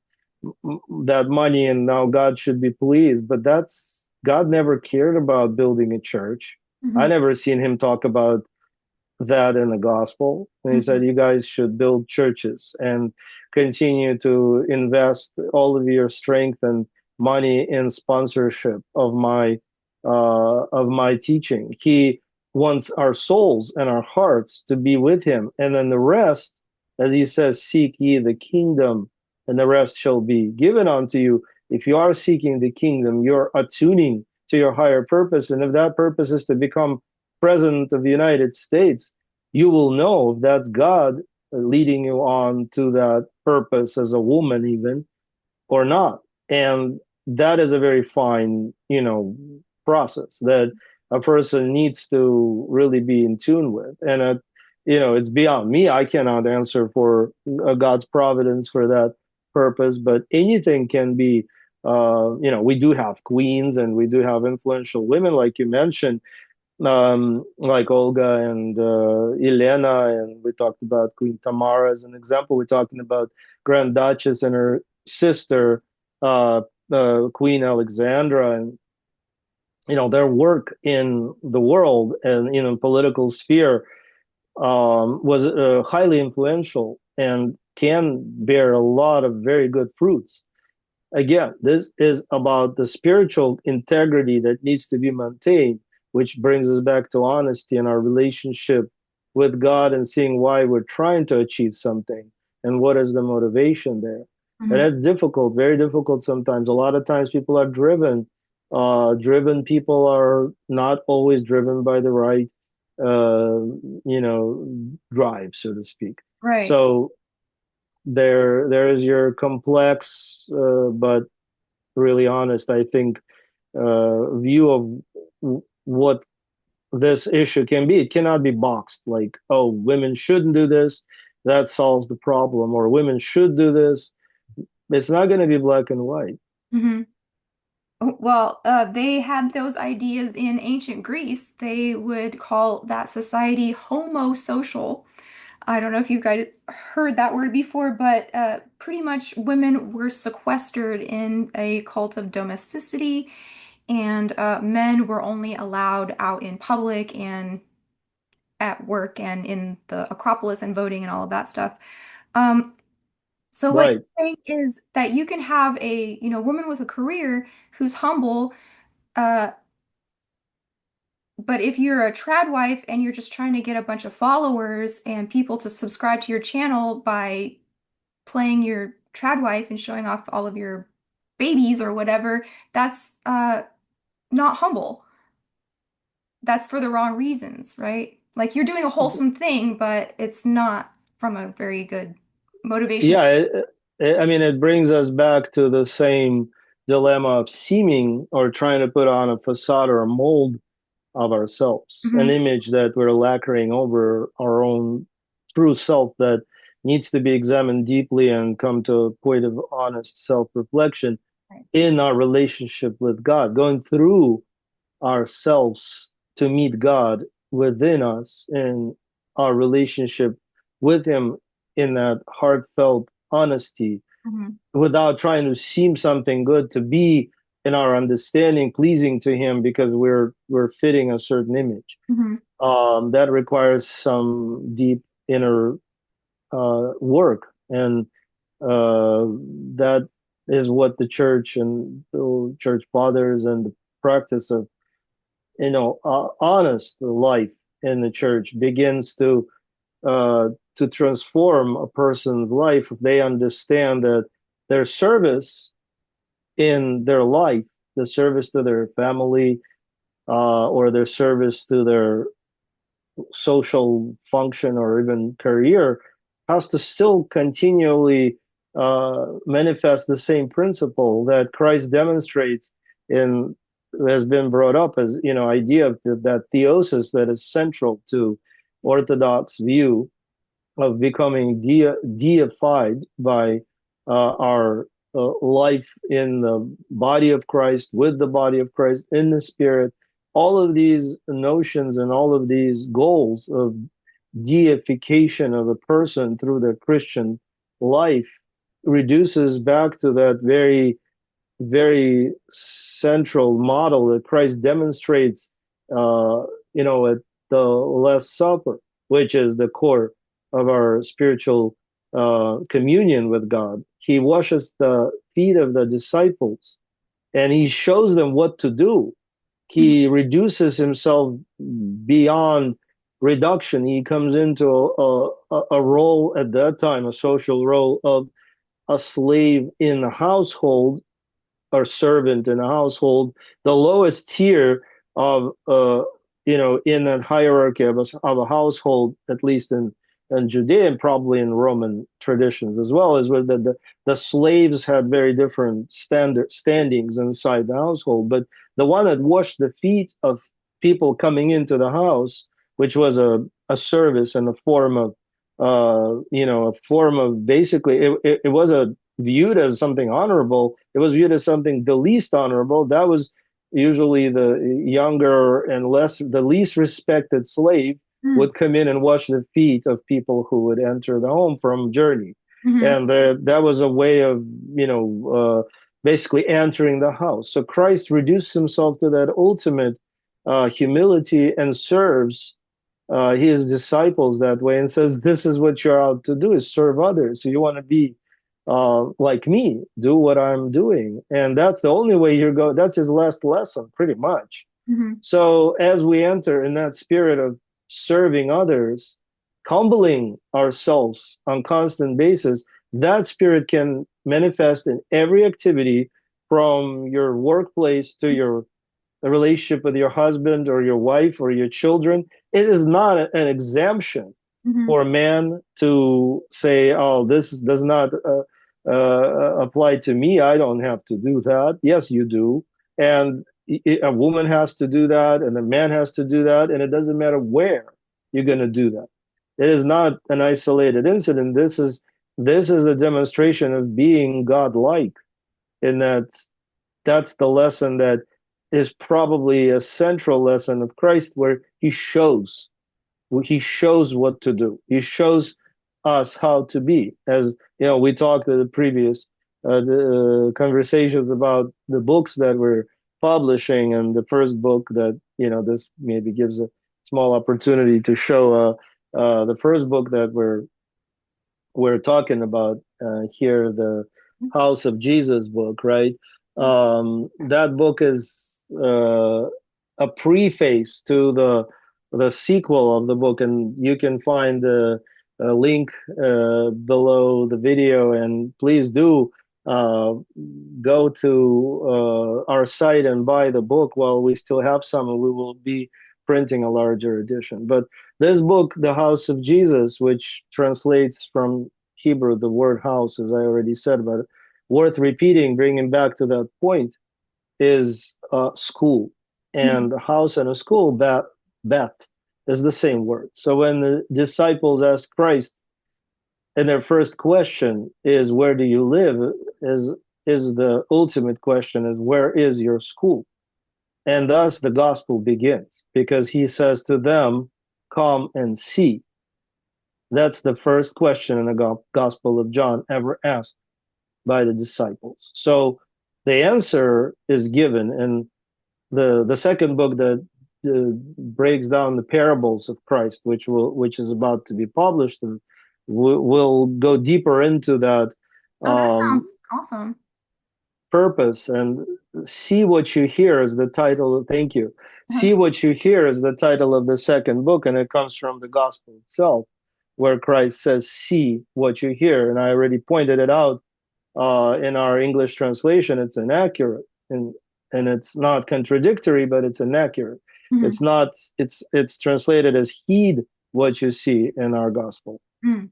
that money, and now God should be pleased. But that's, God never cared about building a church. I Hmm. never seen him talk about that in the gospel. And he said, Hmm. you guys should build churches and continue to invest all of your strength and money in sponsorship of my teaching. He wants our souls and our hearts to be with him. And then the rest, as he says, seek ye the kingdom, and the rest shall be given unto you. If you are seeking the kingdom, you're attuning to your higher purpose. And if that purpose is to become president of the United States, you will know if that's God leading you on to that purpose as a woman, even, or not. And that is a very fine, process that a person needs to really be in tune with. And, it's beyond me. I cannot answer for God's providence for that purpose, but anything can be, we do have queens and we do have influential women, like you mentioned, like Olga and Elena, and we talked about Queen Tamara as an example. We're talking about Grand Duchess and her sister, uh, Queen Alexandra, and their work in the world and political sphere was highly influential and can bear a lot of very good fruits. Again, this is about the spiritual integrity that needs to be maintained, which brings us back to honesty in our relationship with God and seeing why we're trying to achieve something and what is the motivation there. And Hmm. it's difficult, very difficult sometimes. A lot of times people are driven. Driven people are not always driven by the right. uh, you know, drive, so to speak. Right. So there is your complex, but really honest, I think, view of what this issue can be. It cannot be boxed like, oh, women shouldn't do this, that solves the problem, or women should do this. It's not going to be black and white. Hmm. Well, they had those ideas in ancient Greece. They would call that society homosocial. I don't know if you guys heard that word before, but pretty much women were sequestered in a cult of domesticity, and men were only allowed out in public and at work and in the Acropolis and voting and all of that stuff. Um, so what Right. you're saying is that you can have a, woman with a career who's humble, uh, but if you're a trad wife and you're just trying to get a bunch of followers and people to subscribe to your channel by playing your trad wife and showing off all of your babies or whatever, that's not humble. That's for the wrong reasons, right? Like you're doing a wholesome thing, but it's not from a very good motivation. Yeah, I mean, it brings us back to the same dilemma of seeming or trying to put on a facade or a mold of ourselves, an Hmm. image that we're lacquering over our own true self that needs to be examined deeply and come to a point of honest self-reflection Right. in our relationship with God, going through ourselves to meet God within us in our relationship with Him in that heartfelt honesty Hmm. without trying to seem something good to be in our understanding pleasing to Him because we're fitting a certain image. Hmm. That requires some deep inner work, and that is what the church and the church fathers and the practice of honest life in the church begins uh, to transform a person's life if they understand that their service in their life, the service to their family, or their service to their social function or even career, has to still continually manifest the same principle that Christ demonstrates in has been brought up as idea of that theosis that is central to Orthodox view of becoming deified by our life in the body of Christ, with the body of Christ, in the Spirit. All of these notions and all of these goals of deification of a person through the Christian life reduces back to that very central model that Christ demonstrates, at the Last Supper, which is the core of our spiritual communion with God. He washes the feet of the disciples and he shows them what to do. Hmm. He reduces himself beyond reduction. He comes into a role at that time, a social role of a slave in the household or servant in a household, the lowest tier of in that hierarchy of a household, at least in Judea and probably in Roman traditions as well, is where the slaves had very different standings inside the household. But the one that washed the feet of people coming into the house, which was a service and a form of a form of basically it was a viewed as something honorable, it was viewed as something the least honorable. That was usually the younger and the least respected slave Hmm. would come in and wash the feet of people who would enter the home from journey. Hmm. And that was a way of, basically entering the house. So Christ reduced himself to that ultimate humility and serves his disciples that way and says, this is what you're out to do is serve others. So you want to be like me, do what I'm doing. And that's the only way you're going. That's his last lesson, pretty much. Hmm. So as we enter in that spirit of serving others, humbling ourselves on constant basis, that spirit can manifest in every activity from your workplace to your a relationship with your husband or your wife or your children. It is not an exemption Hmm. for a man to say, "Oh, this does not apply to me. I don't have to do that." Yes, you do, and a woman has to do that, and a man has to do that, and it doesn't matter where you're going to do that. It is not an isolated incident. This is a demonstration of being godlike, and that's the lesson that is probably a central lesson of Christ, where he shows what to do. He shows us how to be. As you know, we talked in the previous conversations about the books that we're publishing, and the first book that this maybe gives a small opportunity to show. The first book that we're talking about here, the House of Jesus book, right? That book is a preface to the sequel of the book, and you can find the link below the video. And please do uh, go to our site and buy the book while we still have some, and we will be printing a larger edition. But this book, The House of Jesus, which translates from Hebrew the word house, as I already said, but worth repeating, bringing back to that point, is school. And a house and a school, bet, is the same word. So when the disciples asked Christ, and their first question is, "Where do you live?" is the ultimate question, is, "Where is your school?" And thus the gospel begins, because he says to them, "Come and see." That's the first question in the Gospel of John ever asked by the disciples. So the answer is given. And the second book that breaks down the parables of Christ, which is about to be published, and will go deeper into that Oh, that um, sounds awesome. purpose. And see what you hear is the title. Thank you. Uh-huh. See what you hear is the title of the second book, and it comes from the gospel itself, where Christ says, "See what you hear." And I already pointed it out in our English translation. It's inaccurate, and it's not contradictory, but it's inaccurate. Hmm. It's not. It's translated as "heed what you see" in our gospel, Hmm.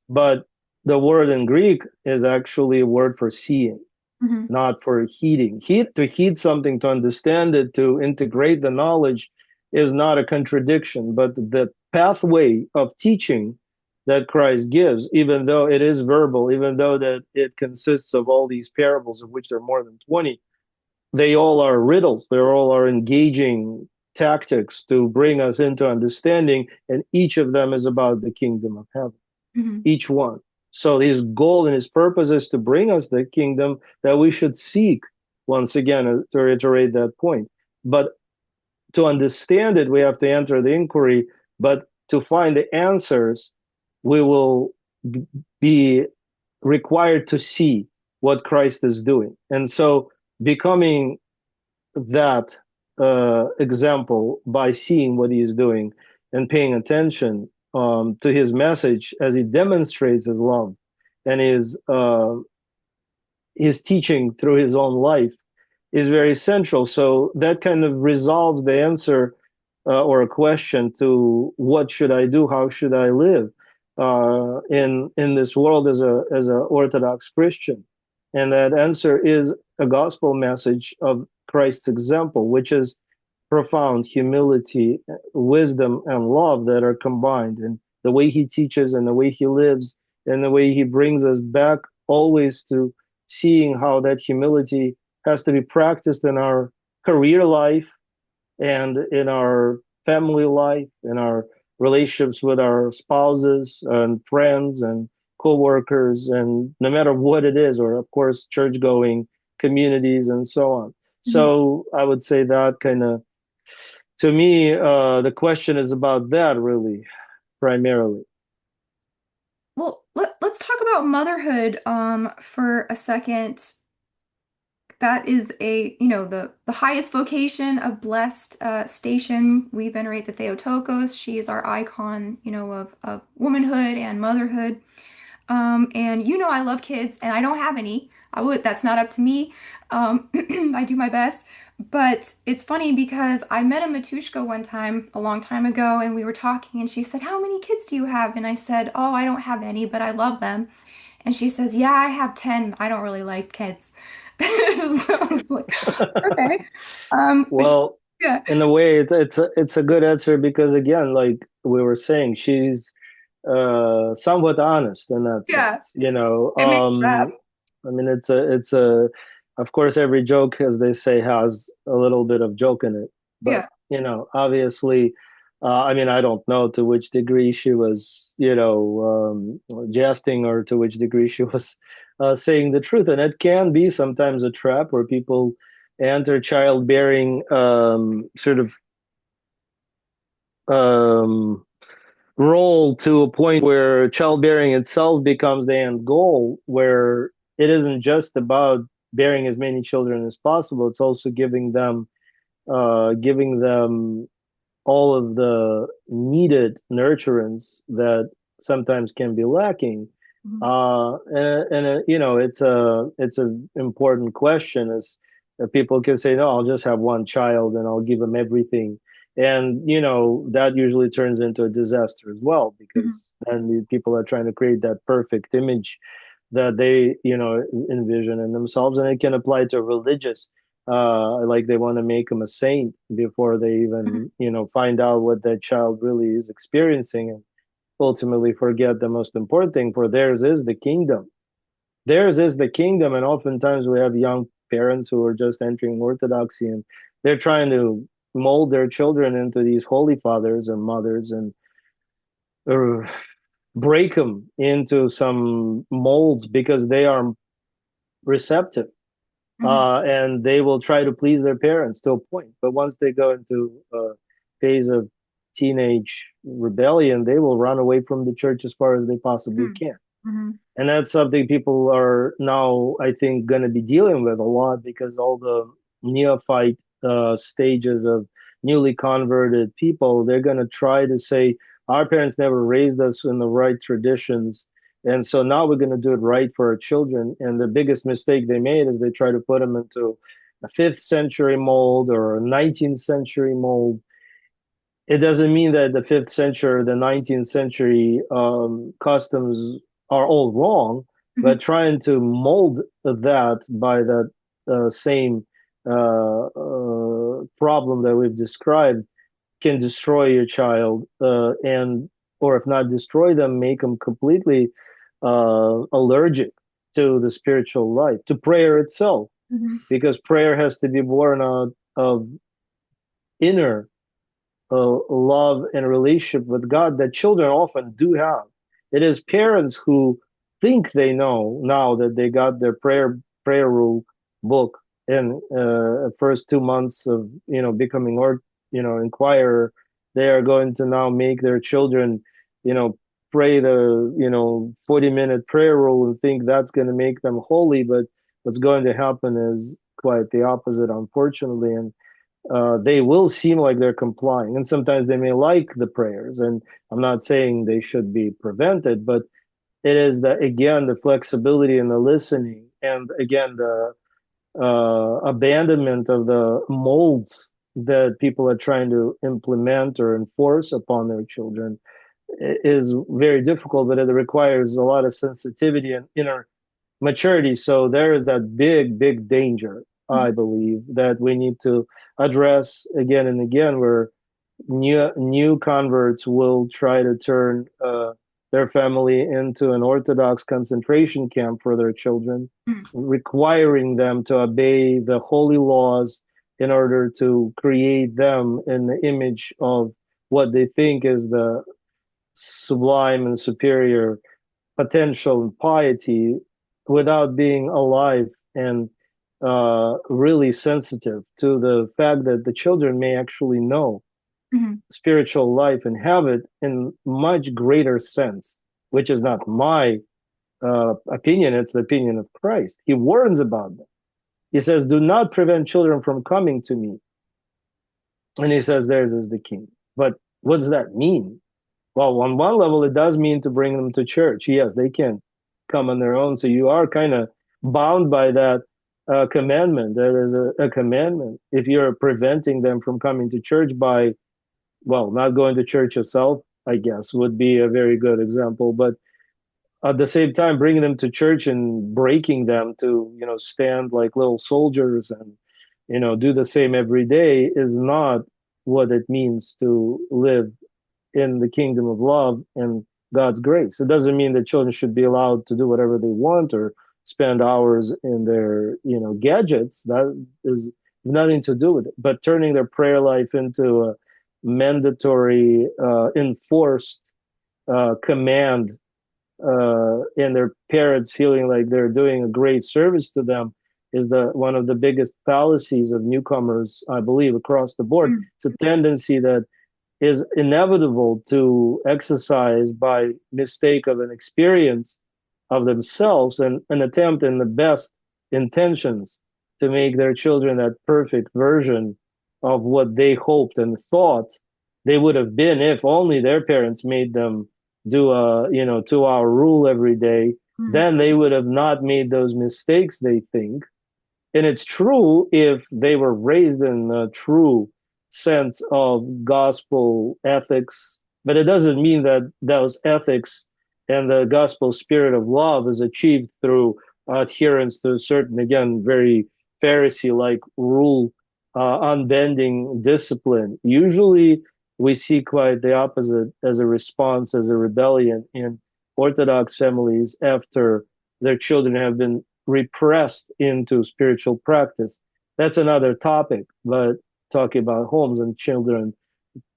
but the word in Greek is actually a word for seeing, Hmm. not for heeding. To heed something, to understand it, to integrate the knowledge is not a contradiction, but the pathway of teaching that Christ gives, even though it is verbal, even though that it consists of all these parables, of which there are more than 20, they all are riddles. They all are engaging tactics to bring us into understanding, and each of them is about the kingdom of heaven, Hmm. each one. So his goal and his purpose is to bring us the kingdom that we should seek. Once again, to reiterate that point. But to understand it, we have to enter the inquiry. But to find the answers, we will be required to see what Christ is doing. And so becoming that example by seeing what he is doing and paying attention to his message as he demonstrates his love and his teaching through his own life is very central. So that kind of resolves the answer or a question to what should I do? How should I live in this world as a Orthodox Christian? And that answer is a gospel message of Christ's example, which is profound humility, wisdom, and love that are combined. And the way he teaches and the way he lives and the way he brings us back always to seeing how that humility has to be practiced in our career life and in our family life, in our relationships with our spouses and friends and co-workers, and no matter what it is, or of course church going communities and so on. Hmm. So I would say that kind of, to me, the question is about that, really, primarily. Well, let's talk about motherhood for a second. That is the highest vocation of blessed station. We venerate the Theotokos. She is our icon, of womanhood and motherhood. And I love kids, and I don't have any. That's not up to me. I do my best. But it's funny because I met a Matushka one time a long time ago and we were talking and she said, "How many kids do you have?" And I said, "Oh, I don't have any, but I love them." And she says, "Yeah, I have 10. I don't really like kids." So I was like, okay. But Well, yeah, in a way, it's a good answer because again, like we were saying, she's somewhat honest in that yeah, sense. You know, it makes that. I mean, of course, every joke, as they say, has a little bit of joke in it. But Yeah. obviously, I mean, I don't know to which degree she was, jesting or to which degree she was saying the truth, and it can be sometimes a trap where people enter childbearing sort of um, role to a point where childbearing itself becomes the end goal, where it isn't just about bearing as many children as possible. It's also giving them all of the needed nurturance that sometimes can be lacking. Mhm. It's a important question. Is that people can say, no, I'll just have one child and I'll give them everything, and that usually turns into a disaster as well Mhm. because then the people are trying to create that perfect image that they envision in themselves, and it can apply to religious, like they want to make them a saint before they Mhm. even find out what that child really is experiencing, and ultimately forget the most important thing. For theirs is the kingdom, and oftentimes we have young parents who are just entering orthodoxy, and they're trying to mold their children into these holy fathers and mothers, and uh, break them into some molds because they are receptive, Mhm. and they will try to please their parents to a point. But once they go into a phase of teenage rebellion, they will run away from the church as far as they possibly Mhm. can. Mhm. And that's something people are now, I think, going to be dealing with a lot because all the neophyte stages of newly converted people, they're going to try to say, our parents never raised us in the right traditions. And so now we're going to do it right for our children. And the biggest mistake they made is they try to put them into a fifth century mold or a 19th century mold. It doesn't mean that the fifth century or the 19th century customs are all wrong, Mhm. but trying to mold that by that same problem that we've described can destroy your child, and or if not destroy them, make them completely allergic to the spiritual life, to prayer itself, Mhm. because prayer has to be born out of inner love and relationship with God that children often do have. It is parents who think they know now that they got their prayer rule book in first 2 months of becoming or inquirer. They are going to now make their children pray the 40-minute prayer rule and think that's going to make them holy. But what's going to happen is quite the opposite, unfortunately. And they will seem like they're complying, and sometimes they may like the prayers. And I'm not saying they should be prevented, but it is that again the flexibility and the listening, and again the abandonment of the molds that people are trying to implement or enforce upon their children is very difficult, but it requires a lot of sensitivity and inner maturity. So there is that big, big danger, Mhm. I believe, that we need to address again and again, where new converts will try to turn their family into an Orthodox concentration camp for their children, Mhm. requiring them to obey the holy laws in order to create them in the image of what they think is the sublime and superior potential and piety, without being alive and really sensitive to the fact that the children may actually know Mhm. spiritual life and have it in much greater sense, which is not my opinion, it's the opinion of Christ. He warns about them. He says, do not prevent children from coming to me. And he says, theirs is the kingdom. But what does that mean? Well, on one level, it does mean to bring them to church. Yes, they can come on their own. So you are kind of bound by that. commandment. That is a commandment. If you're preventing them from coming to church by, well, not going to church yourself, I guess, would be a very good example. But at the same time, bringing them to church and breaking them to, stand like little soldiers and, do the same every day is not what it means to live in the kingdom of love and God's grace. It doesn't mean that children should be allowed to do whatever they want or spend hours in their, gadgets. That is nothing to do with it. But turning their prayer life into a mandatory, enforced command, and their parents feeling like they're doing a great service to them is the one of the biggest fallacies of newcomers, I believe, across the board. Mm. It's a tendency that is inevitable to exercise by mistake of an experience of themselves and an attempt in the best intentions to make their children that perfect version of what they hoped and thought they would have been if only their parents made them do a 2 hour rule every day. Mm. Then they would have not made those mistakes, they think. And it's true if they were raised in a true sense of gospel ethics, but it doesn't mean that those ethics and the gospel spirit of love is achieved through adherence to a certain, again, very Pharisee like rule, unbending discipline. Usually we see quite the opposite as a response, as a rebellion in Orthodox families after their children have been repressed into spiritual practice. That's another topic, but talking about homes and children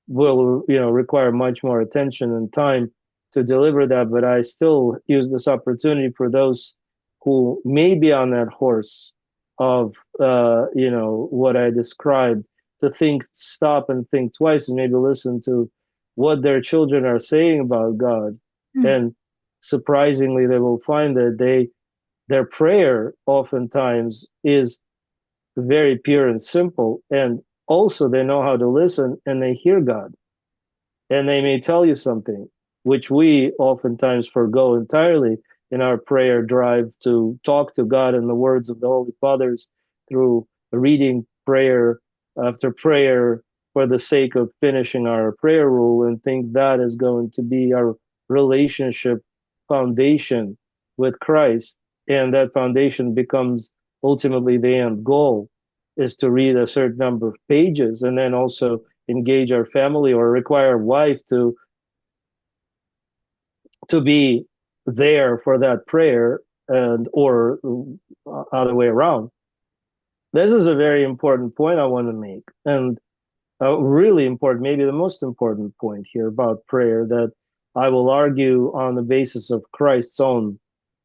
will, require much more attention and time to deliver that. But I still use this opportunity for those who may be on that horse of, what I described to stop and think twice and maybe listen to what their children are saying about God. Mm. And surprisingly, they will find that their prayer oftentimes is very pure and simple. And also they know how to listen and they hear God. And they may tell you something, which we oftentimes forego entirely in our prayer drive to talk to God in the words of the Holy Fathers through reading prayer after prayer for the sake of finishing our prayer rule and think that is going to be our relationship foundation with Christ. And that foundation becomes ultimately the end goal is to read a certain number of pages and then also engage our family or require a wife to be there for that prayer and or other way around. This is a very important point I want to make, and a really important, maybe the most important point here about prayer that I will argue on the basis of Christ's own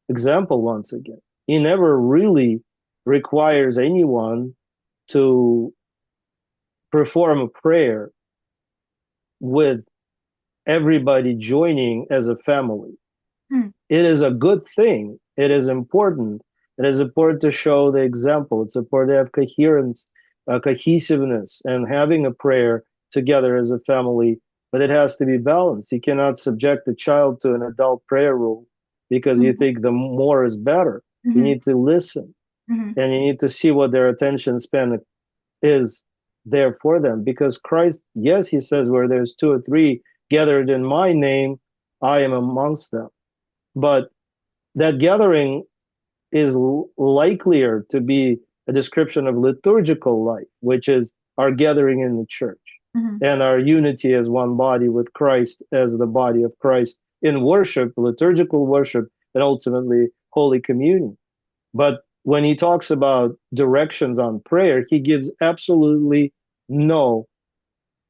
example once again. He never really requires anyone to perform a prayer with everybody joining as a family. Mm. It is a good thing. It is important. It is important to show the example. It's important to have coherence, cohesiveness, and having a prayer together as a family. But it has to be balanced. You cannot subject a child to an adult prayer rule because you Mhm. think the more is better. You Mhm. need to listen Mhm. and you need to see what their attention span is there for them. Because Christ, yes, he says, where there's two or three gathered in my name, I am amongst them. But that gathering is likelier to be a description of liturgical life, which is our gathering in the church Mhm. and our unity as one body with Christ as the body of Christ in worship, liturgical worship, and ultimately Holy Communion. But when he talks about directions on prayer, he gives absolutely no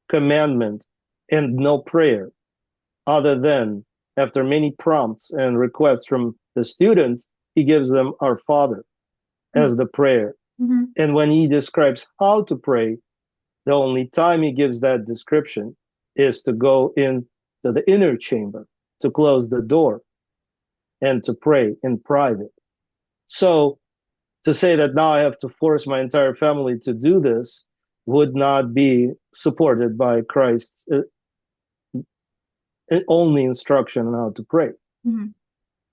commandment and no prayer other than after many prompts and requests from the students, he gives them our Father Mm. as the prayer. Mhm. And when he describes how to pray, the only time he gives that description is to go into the inner chamber, to close the door, and to pray in private. So to say that now I have to force my entire family to do this would not be supported by Christ's only instruction on how to pray. Mhm.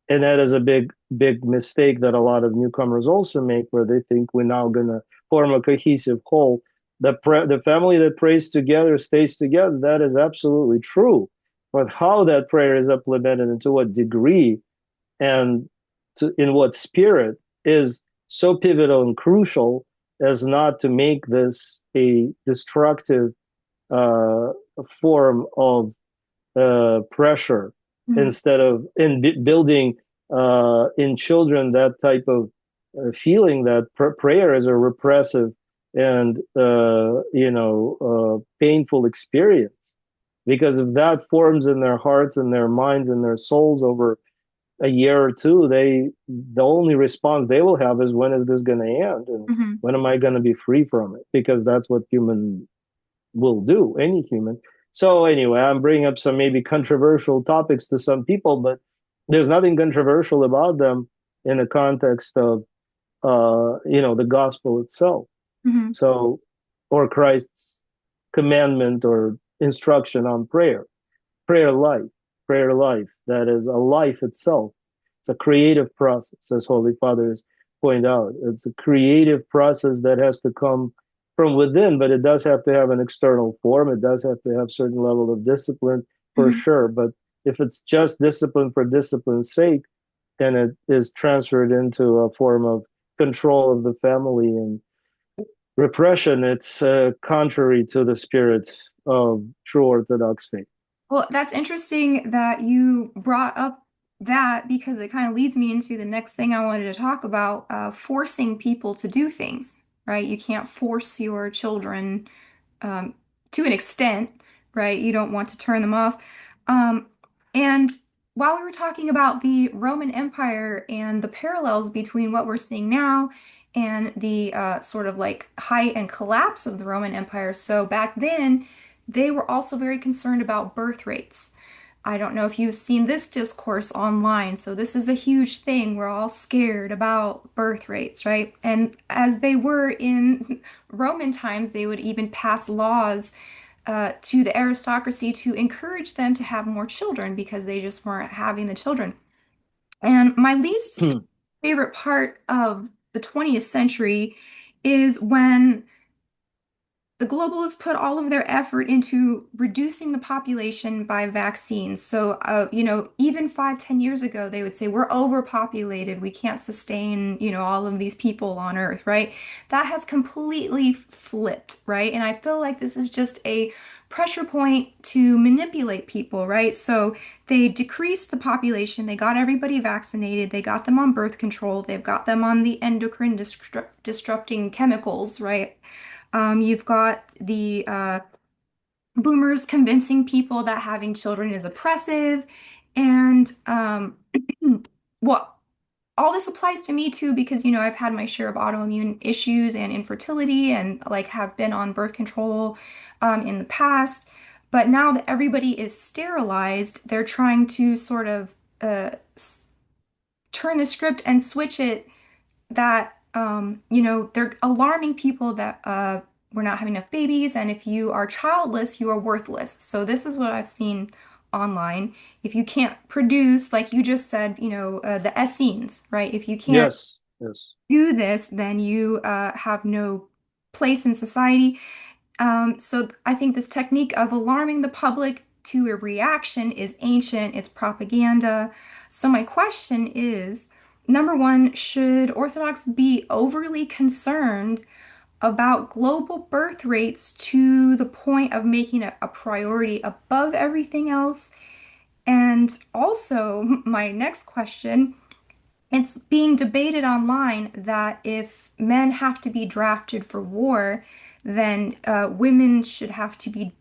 And that is a big big mistake that a lot of newcomers also make, where they think we're now going to form a cohesive whole. The family that prays together stays together. That is absolutely true. But how that prayer is implemented and to what degree and in what spirit is so pivotal and crucial as not to make this a destructive uh, form of pressure Mhm. instead of in building in children that type of feeling that prayer is a repressive and painful experience, because if that forms in their hearts and their minds and their souls over a year or two, the only response they will have is, when is this going to end, and Mhm. when am I going to be free from it? Because that's what human will do, any human. So anyway, I'm bringing up some maybe controversial topics to some people, but there's nothing controversial about them in the context of the gospel itself. Mhm. So, or Christ's commandment or instruction on prayer life, prayer life that is a life itself. It's a creative process, as Holy Fathers point out. It's a creative process that has to come from within, but it does have to have an external form. It does have to have certain level of discipline for Mhm. sure. But if it's just discipline for discipline's sake, then it is transferred into a form of control of the family and repression. It's contrary to the spirit of true Orthodox faith. Well, that's interesting that you brought up that because it kind of leads me into the next thing I wanted to talk about, forcing people to do things, right? You can't force your children um, to an extent, right? You don't want to turn them off. Um, and while we were talking about the Roman Empire and the parallels between what we're seeing now and the sort of like height and collapse of the Roman Empire, so back then they were also very concerned about birth rates. I don't know if you've seen this discourse online. So, this is a huge thing. We're all scared about birth rates, right? And as they were in Roman times, they would even pass laws to the aristocracy to encourage them to have more children because they just weren't having the children. And my least favorite part of the 20th century is when the globalists put all of their effort into reducing the population by vaccines. So, even 5, 10 years ago, they would say, we're overpopulated. We can't sustain, all of these people on Earth, right? That has completely flipped, right? And I feel like this is just a pressure point to manipulate people, right? So they decreased the population. They got everybody vaccinated. They got them on birth control. They've got them on the endocrine disrupting chemicals, right? You've got the boomers convincing people that having children is oppressive. And well, all this applies to me too, because, I've had my share of autoimmune issues and infertility and like have been on birth control in the past. But now that everybody is sterilized, they're trying to sort of turn the script and switch it that they're alarming people that we're not having enough babies, and if you are childless, you are worthless. So this is what I've seen online. If you can't produce, like you just said, the Essenes, right? If you can't Yes, yes. do this, then you have no place in society. So I think this technique of alarming the public to a reaction is ancient, it's propaganda. So my question is, number one, should Orthodox be overly concerned about global birth rates to the point of making it a priority above everything else? And also, my next question, it's being debated online that if men have to be drafted for war, then women should have to be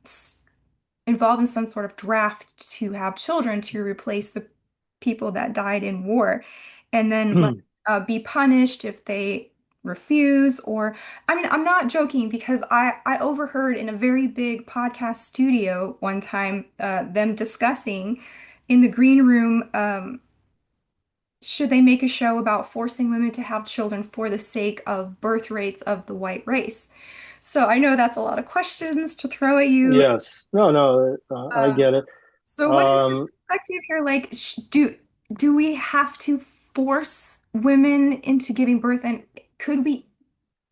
involved in some sort of draft to have children to replace the people that died in war, and then like be punished if they refuse. Or, I mean, I'm not joking because I overheard in a very big podcast studio one time them discussing in the green room. Should they make a show about forcing women to have children for the sake of birth rates of the white race? So I know that's a lot of questions to throw at you. Yes. No, no, I Um, get it. so what is your Um, perspective here? Like, do we have to? force women into giving birth? And could we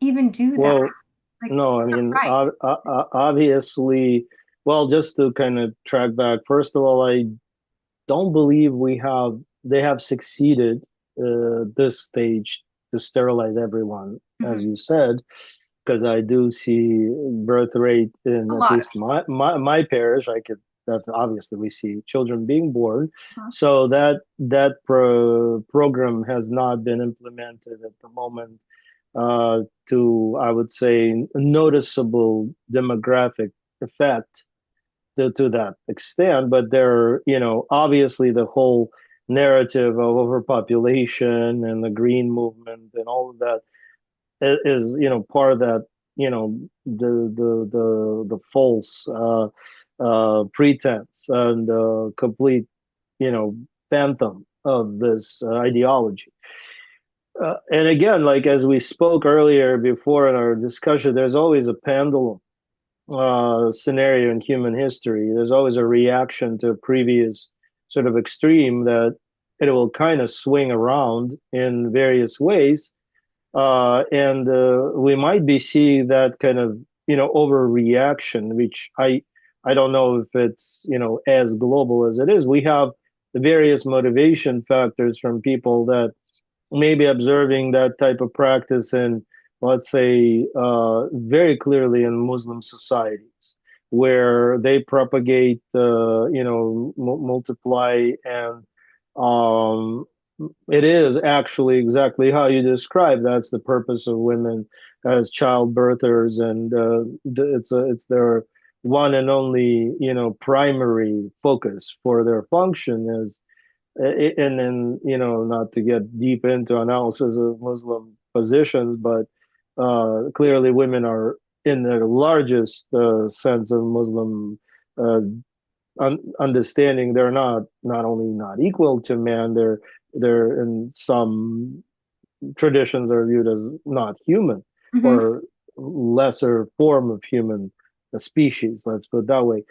even do that? Well, Like, no, I it's not mean, right. obviously, well, just to kind of track back, first of all, I don't believe they have succeeded this stage to sterilize everyone, as Mhm. you said, because I do see birth rate in A at lot of least my parish. I could that obviously we see children being born, people. so that program has not been implemented at the moment uh, to, I would say, noticeable demographic effect to that extent. But there, obviously the whole narrative of overpopulation and the green movement and all of that is, part of that, the false pretense and complete, you know, phantom of this ideology. And again, like as we spoke earlier before in our discussion, there's always a pendulum scenario in human history. There's always a reaction to a previous sort of extreme that it will kind of swing around in various ways. And we might be seeing that kind of, overreaction, which I don't know if it's, as global as it is. We have the various motivation factors from people that maybe observing that type of practice in, let's say, very clearly in Muslim societies, where they propagate, multiply, and um, it is actually exactly how you describe. That's the purpose of women as childbirthers, and it's their one and only, primary focus for their function is and then, not to get deep into analysis of Muslim positions, but clearly women are in the largest sense of Muslim uh, understanding. They're not only not equal to man, they're in some traditions are viewed as not human Hmm. or lesser form of human species. Let's put it that way,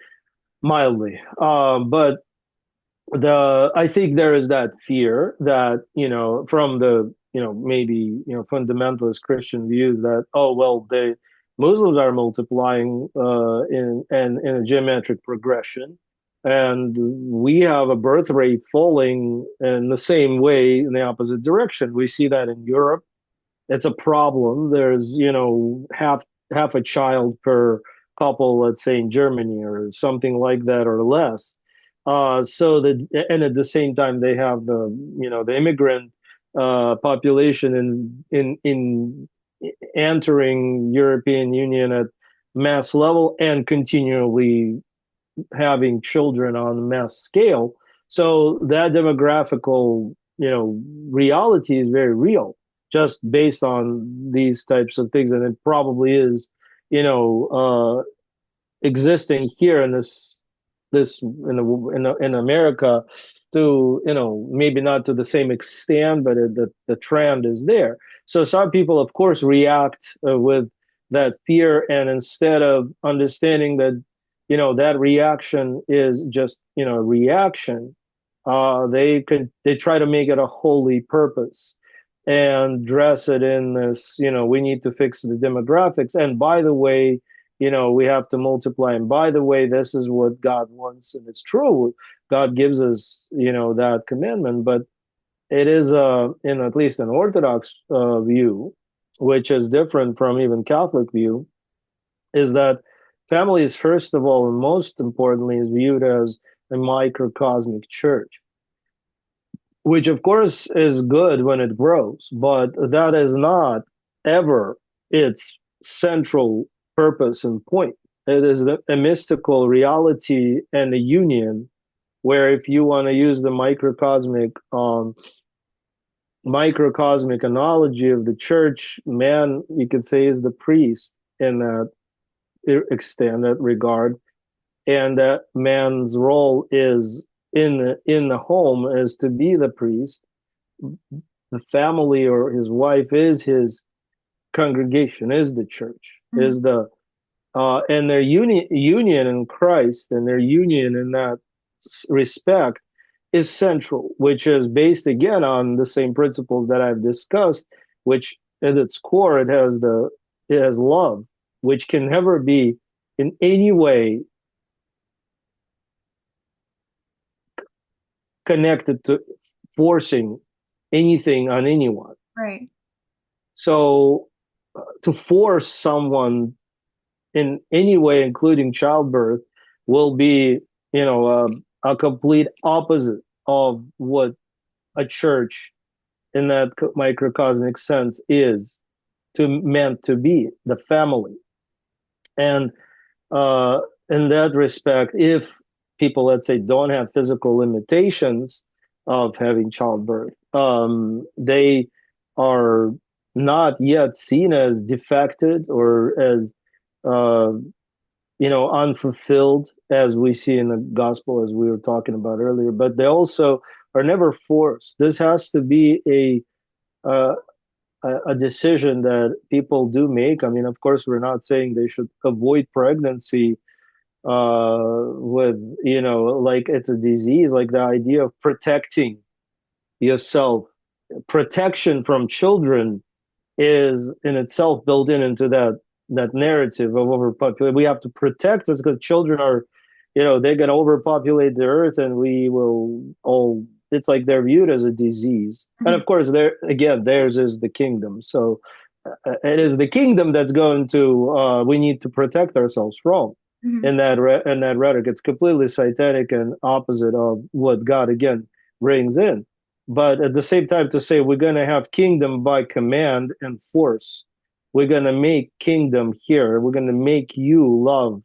mildly. But I think there is that fear that, from the, maybe, fundamentalist Christian views that, oh well, the Muslims are multiplying in a geometric progression, and we have a birth rate falling in the same way in the opposite direction. We see that in Europe. It's a problem. There's, half a child per couple, let's say in Germany or something like that or less. So that, and at the same time, they have the immigrant population in entering European Union at mass level and continually having children on a mass scale. So that demographical, reality is very real, just based on these types of things, and it probably is, existing here in this in America to, maybe not to the same extent, but the trend is there. So some people, of course, react with that fear, and instead of understanding that, that reaction is just, a reaction, they try to make it a holy purpose and dress it in this, we need to fix the demographics. And by the way, we have to multiply. And by the way, this is what God wants. And it's true. God gives us, that commandment, but it is, in at least an Orthodox view, which is different from even Catholic view, is that family is first of all, and most importantly, is viewed as a microcosmic church, which of course is good when it grows, but that is not ever its central purpose and point. It is a mystical reality and a union where, if you want to use the microcosmic analogy of the church, man, you could say, is the priest in that extent, that regard, and that man's role is in the home is to be the priest. The family or his wife is his congregation, is the church, Hmm. is the and their union in Christ, and their union in that respect is central, which is based again on the same principles that I've discussed, which at its core it has love, which can never be in any way connected to forcing anything on anyone. Right. So to force someone in any way, including childbirth, will be, a complete opposite of what a church in that microcosmic sense is to meant to be the family. And uh, in that respect, if people, let's say, don't have physical limitations of having childbirth, they are not yet seen as defected or as uh, unfulfilled, as we see in the gospel, as we were talking about earlier. But they also are never forced. This has to be uh, a decision that people do make. I mean, of course, we're not saying they should avoid pregnancy with, like it's a disease, like the idea of protecting yourself, protection from children is in itself built into that narrative of overpopulation. We have to protect us because children are, they're going to overpopulate the earth, and we will all. It's like they're viewed as a disease, and Hmm. of course, there again, theirs is the kingdom. So it is the kingdom that's going to. We need to protect ourselves from. Hmm. In that rhetoric, it's completely satanic and opposite of what God again brings in. But at the same time, to say we're going to have kingdom by command and force, we're going to make kingdom here, we're going to make you love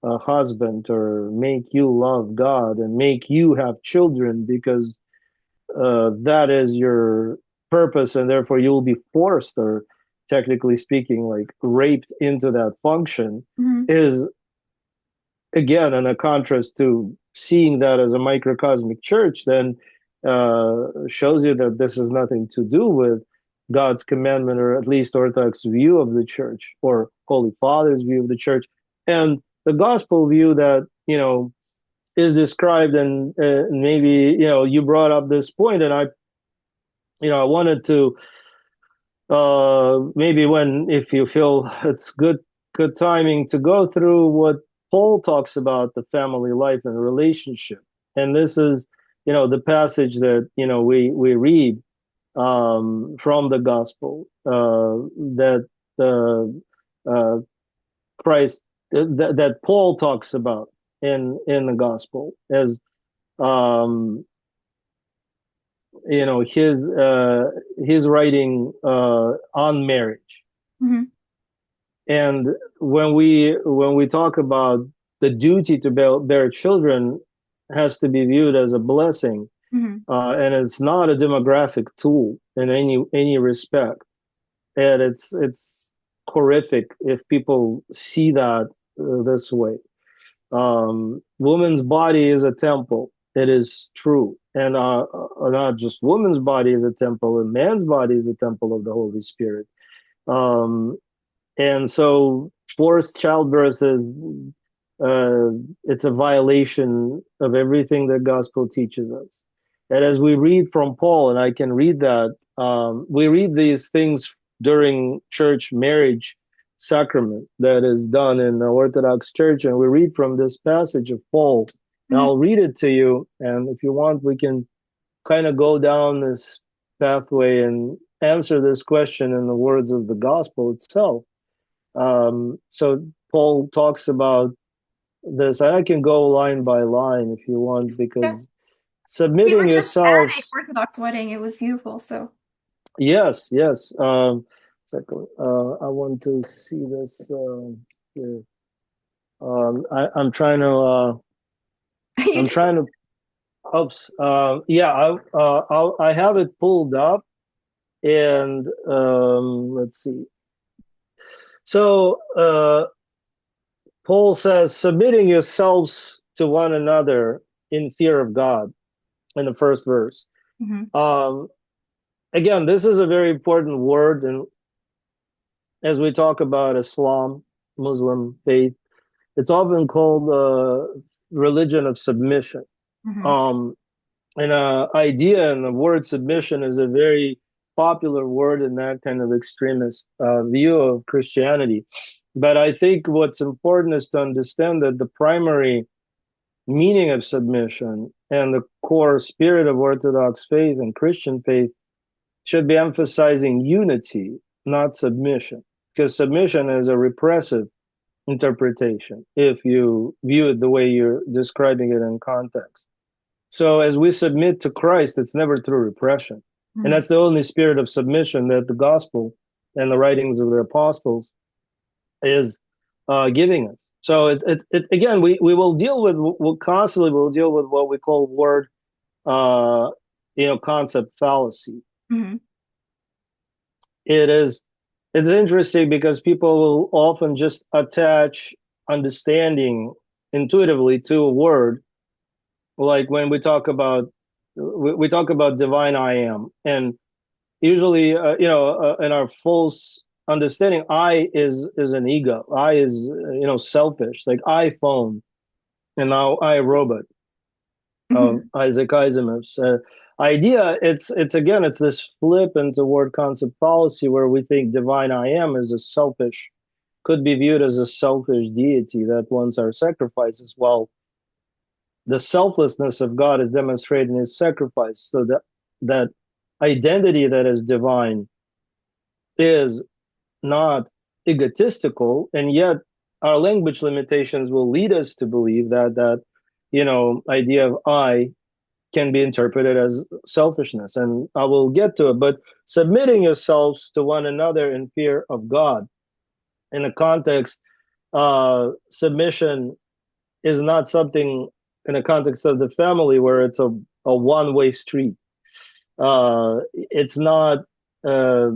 a husband or make you love God and make you have children because that is your purpose, and therefore you will be forced or technically speaking like raped into that function Hmm. is again in a contrast to seeing that as a microcosmic church, then shows you that this has nothing to do with God's commandment, or at least Orthodox view of the church, or Holy Father's view of the church, and the gospel view that is described. And maybe you brought up this point, and I wanted to maybe when if you feel it's good timing to go through what Paul talks about the family life and relationship. And this is the passage that we read from the gospel that uh, Christ that Paul talks about in the gospel as um, his writing on marriage. Hmm. And when we talk about the duty to bear children has to be viewed as a blessing, Hmm. and it's not a demographic tool in any respect. And it's horrific if people see that this way. Woman's body is a temple. It is true, and not just woman's body is a temple, and man's body is a temple of the Holy Spirit. Um, and so forced childbirth is uh, it's a violation of everything that gospel teaches us. And as we read from Paul, and I can read that, we read these things during church marriage sacrament that is done in the Orthodox Church, and we read from this passage of Paul. And Hmm. I'll read it to you, and if you want, we can kind of go down this pathway and answer this question in the words of the gospel itself. So Paul talks about this, and I can go line by line if you want, Yeah. because We submitting were just at a yourselves, Orthodox wedding. It was beautiful. So yes, yes. Second, I want to see this here. I'm trying to, you I'm just trying to, oops, yeah, I have it pulled up, and let's see. So, Paul says, submitting yourselves to one another in fear of God in the first verse. hmm. Um, Again, this is a very important word. And as we talk about Islam, Muslim faith, it's often called religion of submission. Hmm. Um, And idea and the word submission is a very popular word in that kind of extremist view of Christianity. But I think what's important is to understand that the primary meaning of submission and the core spirit of Orthodox faith and Christian faith should be emphasizing unity, not submission, because submission is a repressive interpretation if you view it the way you're describing it in context. So as we submit to Christ, it's never through repression. And Mhm. that's the only spirit of submission that the gospel and the writings of the apostles is giving us. So again, we will deal with, we'll constantly will deal with what we call word, uh, concept fallacy. Mhm. It is, it's interesting because people will often just attach understanding intuitively to a word, like when we talk about divine I am, and usually in our false understanding, I is an ego, I is selfish, like iPhone and now I robot of Mhm. Isaac Asimov's idea. It's again, it's this flip into word concept fallacy where we think divine I am is a selfish, could be viewed as a selfish deity that wants our sacrifices. Well, the selflessness of God is demonstrated in his sacrifice. So that identity that is divine is not egotistical, and yet our language limitations will lead us to believe that idea of I can be interpreted as selfishness, and I will get to it. But submitting yourselves to one another in fear of God, in a context, submission is not something in a context of the family where it's a one-way street. It's not uh,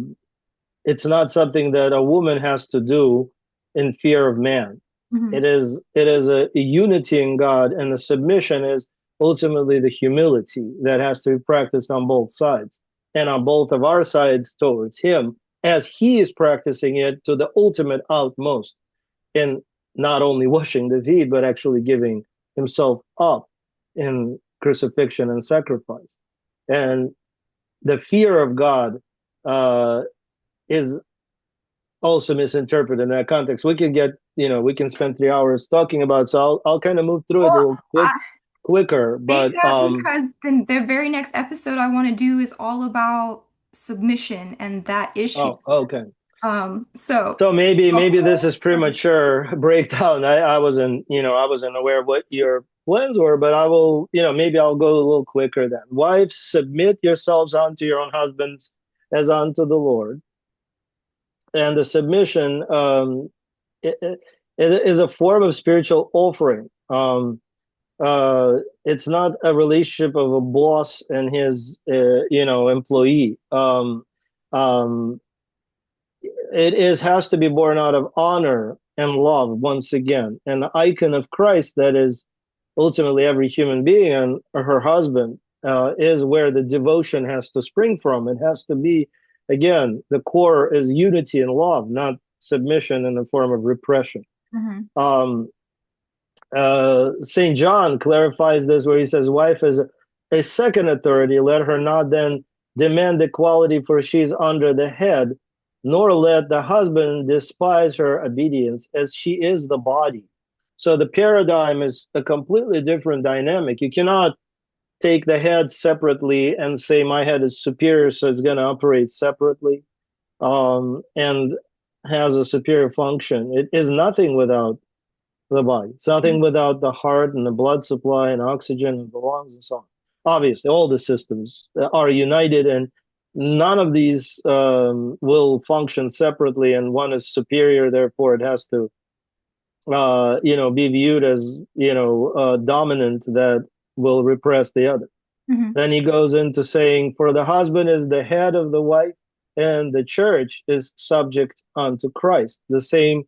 it's not something that a woman has to do in fear of man. Mhm. It is a unity in God, and the submission is ultimately the humility that has to be practiced on both sides and on both of our sides towards Him, as He is practicing it to the ultimate outmost in not only washing the feet but actually giving Himself up in crucifixion and sacrifice. And the fear of God is also misinterpreted in that context. We can get, we can spend 3 hours talking about it, so I'll kind of move through it a Well, little I quicker. say But that because the very next episode I want to do is all about submission and that issue. oh, okay. So So maybe this before, is premature breakdown. I wasn't aware of what your plans were, but I will, maybe I'll go a little quicker then. Wives, submit yourselves unto your own husbands as unto the Lord. And the submission it is a form of spiritual offering. It's not a relationship of a boss and his employee. Um, it is has to be born out of honor and love once again, and the icon of Christ that is ultimately every human being and her husband is where the devotion has to spring from. It has to be, again, the core is unity and love, not submission in the form of repression. Mhm. um, St. John clarifies this where he says, wife is a second authority. Let her not then demand equality, for she is under the head, nor let the husband despise her obedience, as she is the body. So the paradigm is a completely different dynamic. You cannot take the head separately and say, my head is superior, so it's going to operate separately and has a superior function. It is nothing without the body. It's nothing without the heart and the blood supply and oxygen and the lungs and so on. Obviously, all the systems are united, and none of these will function separately, and one is superior. Therefore, it has to, be viewed as, dominant that will repress the other. Mhm. Then he goes into saying, for the husband is the head of the wife, and the church is subject unto Christ. The same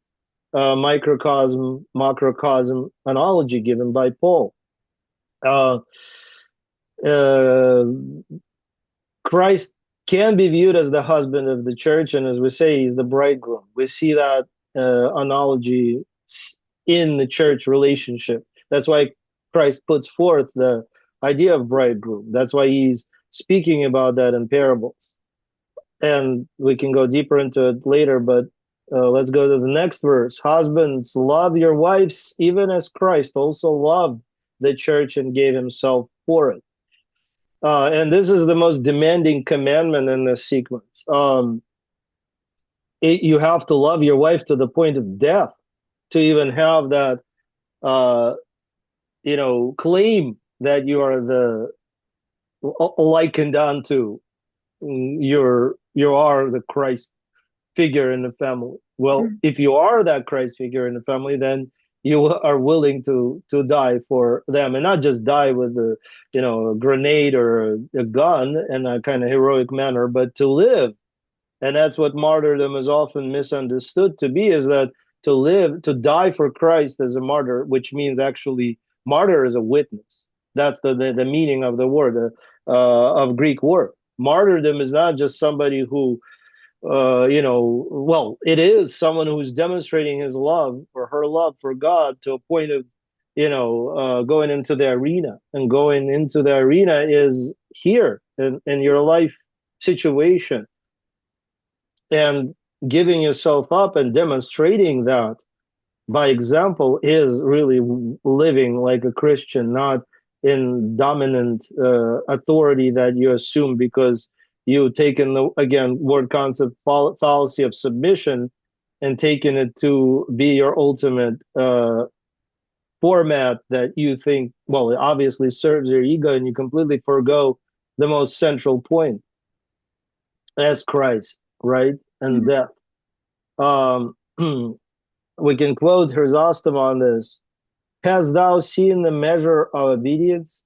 microcosm, macrocosm analogy given by Paul. Uh, uh, Christ can be viewed as the husband of the church, and as we say, he's the bridegroom. We see that analogy in the church relationship. That's why Christ puts forth the idea of bridegroom. That's why he's speaking about that in parables. And we can go deeper into it later, but let's go to the next verse. Husbands, love your wives, even as Christ also loved the church and gave himself for it. And this is the most demanding commandment in this sequence. You have to love your wife to the point of death to even have that, uh, claim that you are the likened unto you are the Christ figure in the family. Well, Mhm. if you are that Christ figure in the family, then you are willing to die for them, and not just die with a grenade or a gun in a kind of heroic manner, but to live. And that's what martyrdom is often misunderstood to be, is that to live, to die for Christ as a martyr, which means actually martyr is a witness. That's the meaning of the word, of Greek word. Martyrdom is not just somebody who, well, it is someone who's demonstrating his love or her love for God to a point of, going into the arena. And going into the arena is here in your life situation, and giving yourself up and demonstrating that by example is really living like a Christian, not in dominant authority that you assume because you've taken the, again, word concept fallacy of submission and taken it to be your ultimate format that you think, well, it obviously serves your ego, and you completely forego the most central point as Christ, right? And Mhm. death. Um, we can quote Chrysostom on this. Hast thou seen the measure of obedience?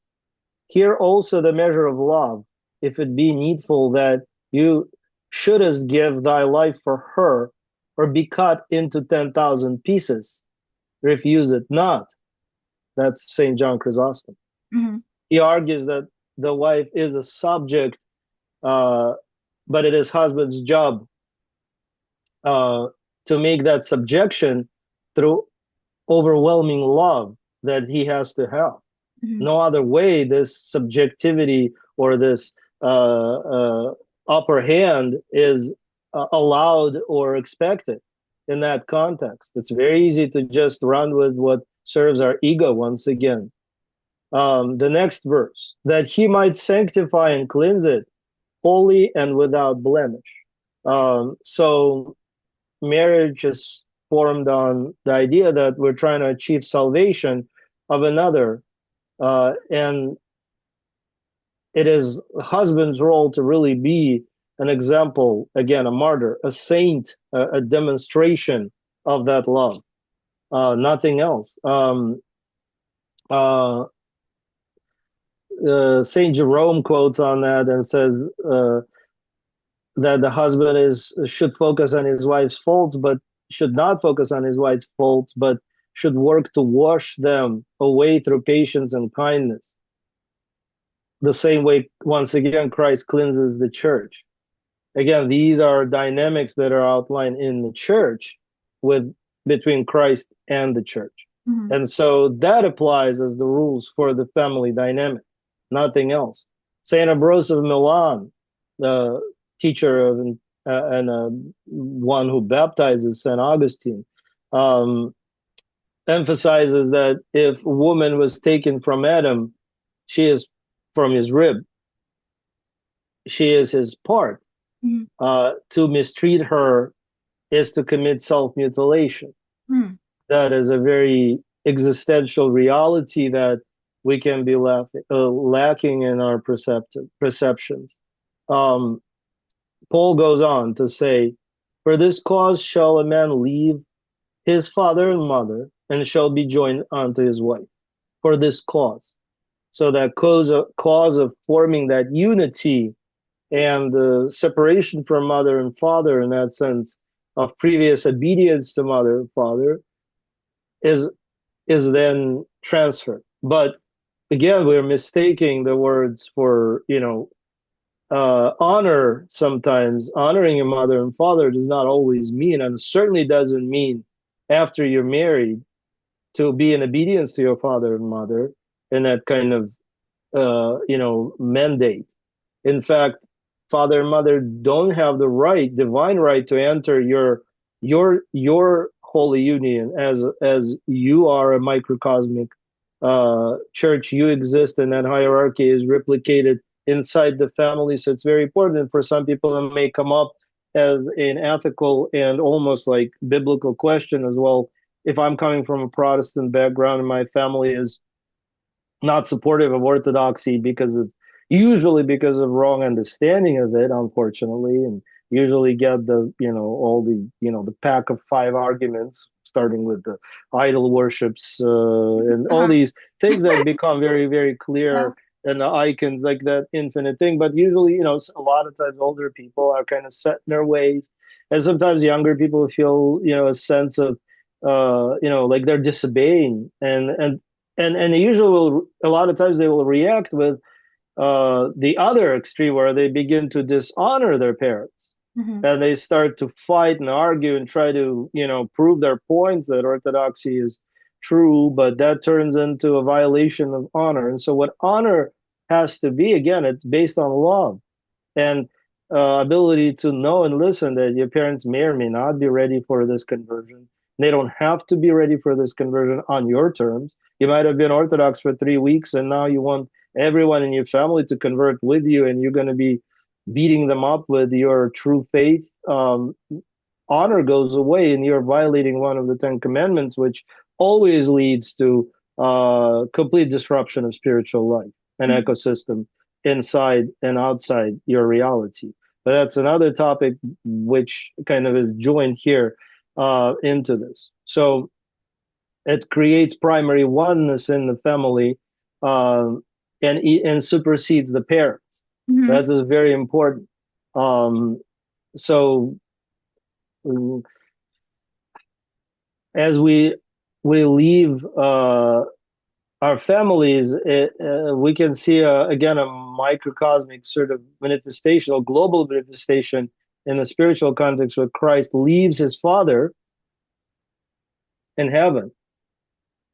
Here also the measure of love, if it be needful that you shouldest give thy life for her, or be cut into 10,000 pieces. Refuse it not. That's St. John Chrysostom. Mhm. He argues that the wife is a subject, uh, but it is husband's job uh, to make that subjection through overwhelming love that he has to have. Mhm. No other way this subjectivity or this upper hand is allowed or expected in that context. It's very easy to just run with what serves our ego once again. The next verse, that he might sanctify and cleanse it holy and without blemish. So marriage is formed on the idea that we're trying to achieve salvation of another, and it is the husband's role to really be an example, again, a martyr, a saint, a demonstration of that love, nothing else. Uh, Saint Jerome quotes on that and says that the husband is should focus on his wife's faults, but should not focus on his wife's faults, but should work to wash them away through patience and kindness. The same way, once again, Christ cleanses the church. Again, these are dynamics that are outlined in the church with between Christ and the church. Mhm. And so that applies as the rules for the family dynamic, nothing else. Saint Ambrose of Milan, the teacher of and one who baptizes Saint Augustine, um, emphasizes that if a woman was taken from Adam, she is from his rib, she is his part. Mhm. To mistreat her is to commit self mutilation. Mhm. That is a very existential reality that we can be lacking in our perceptions. Um, Paul goes on to say, for this cause shall a man leave his father and mother, and shall be joined unto his wife. For this cause. So that cause of forming that unity and the separation from mother and father, in that sense of previous obedience to mother and father, is is then transferred. But again, we're mistaking the words for, honor. Sometimes honoring your mother and father does not always mean, and certainly doesn't mean after you're married, to be in obedience to your father and mother in that kind of mandate. In fact, father and mother don't have the right, divine right, to enter your holy union, as you are a microcosmic church. You exist, and that hierarchy is replicated inside the family. So it's very important. And for some people, it may come up as an ethical and almost like biblical question as well. If I'm coming from a Protestant background and my family is not supportive of orthodoxy usually because of wrong understanding of it, unfortunately, and usually get all the pack of five arguments, starting with the idol worships, and all Uh-huh. these things that become very, very clear, Yeah. and the icons, like that infinite thing. But usually, a lot of times older people are kind of set in their ways, and sometimes younger people feel, a sense of like they're disobeying, and they usually will, a lot of times they will react with the other extreme, where they begin to dishonor their parents, Hmm. and they start to fight and argue and try to prove their points that orthodoxy is true, but that turns into a violation of honor. And so what honor has to be, again, it's based on love and ability to know and listen that your parents may or may not be ready for this conversion. They don't have to be ready for this conversion on your terms. You might have been Orthodox for 3 weeks, and now you want everyone in your family to convert with you, and you're going to be beating them up with your true faith. Honor goes away, and you're violating one of the Ten Commandments, which always leads to complete disruption of spiritual life and Hmm. ecosystem inside and outside your reality. But that's another topic which kind of is joined here into this. So it creates primary oneness in the family, um, and supersedes the parents. Hmm. That is very important. Um, so as we leave our families, we can see again a microcosmic sort of manifestation or global manifestation in the spiritual context, where Christ leaves his Father in heaven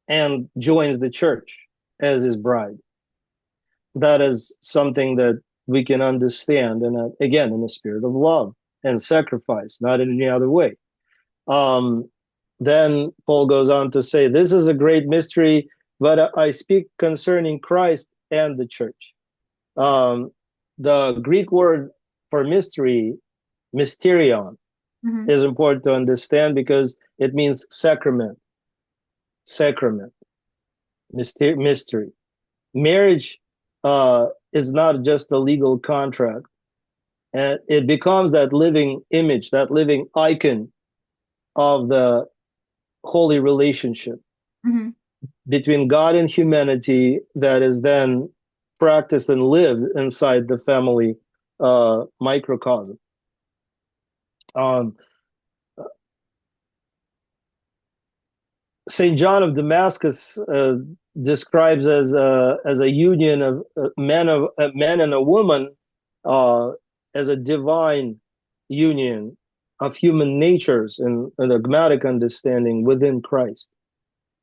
and joins the church as his bride. That is something that we can understand, and again, in the spirit of love and sacrifice, not in any other way. Um, then Paul goes on to say, "This is a great mystery, but I speak concerning Christ and the church." Um, the Greek word for mystery, mysterion, Hmm. is important to understand because it means sacrament, sacrament, mystery. Marriage is not just a legal contract, and it becomes that living image, that living icon of the holy relationship Hmm. between God and humanity that is then practiced and lived inside the family microcosm. Um, Saint John of Damascus describes as a union of a man and a woman, uh, as a divine union of human natures in a dogmatic understanding within Christ.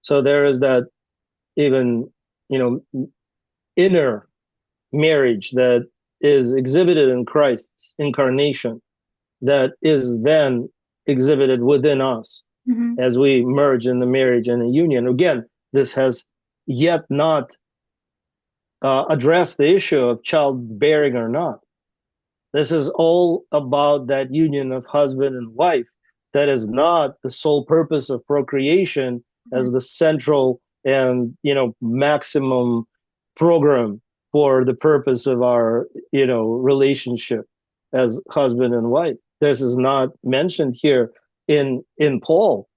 So there is that even inner marriage that is exhibited in Christ's incarnation, that is then exhibited within us Hmm. as we merge in the marriage and the union. Again, this has yet not addressed the issue of childbearing or not. This is all about that union of husband and wife. That is not the sole purpose of procreation as the central and maximum program for the purpose of our relationship as husband and wife. This is not mentioned here in Paul.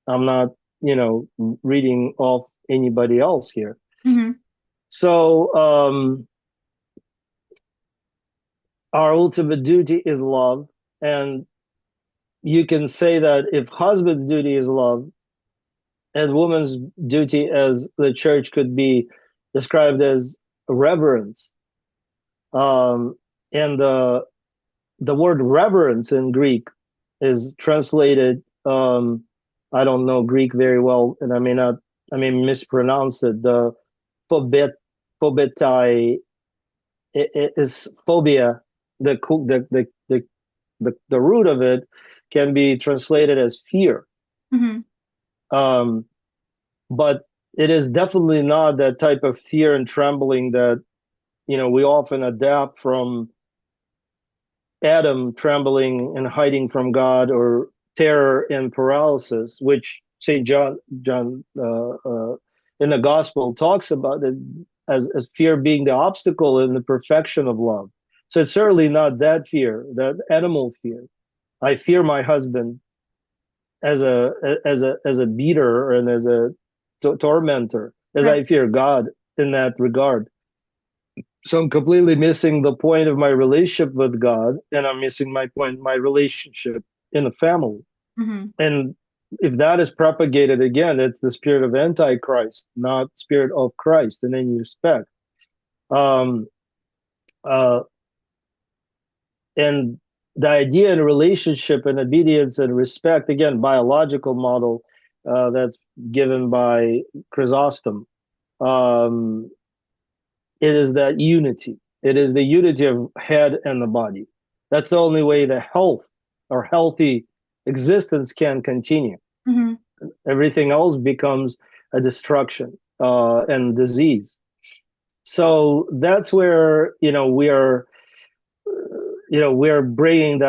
I'm not reading off anybody else here. Hmm. So our ultimate duty is love, and you can say that if husband's duty is love, and woman's duty as the church could be described as reverence. And the word reverence in Greek is translated. I don't know Greek very well, and I may mispronounce it. The phobet, phobetai is phobia. The root of it can be translated as fear. Hmm. Um, but it is definitely not that type of fear and trembling that we often adapt from Adam trembling and hiding from God, or terror and paralysis, which Saint John in the Gospel talks about it as fear being the obstacle in the perfection of love. So it's certainly not that fear, that animal fear. I fear my husband as a beater and as a tormentor, as Right. I fear God in that regard. So I'm completely missing the point of my relationship with God, and I'm missing my point, my relationship in the family. Hmm. And if that is propagated again, it's the spirit of Antichrist, not spirit of Christ in any respect. Um, uh, and the idea in relationship and obedience and respect, again, biological model that's given by Chrysostom. Um, it is that unity. It is the unity of head and the body. That's the only way the health or healthy existence can continue. Hmm. Everything else becomes a destruction and disease. So that's where we are bringing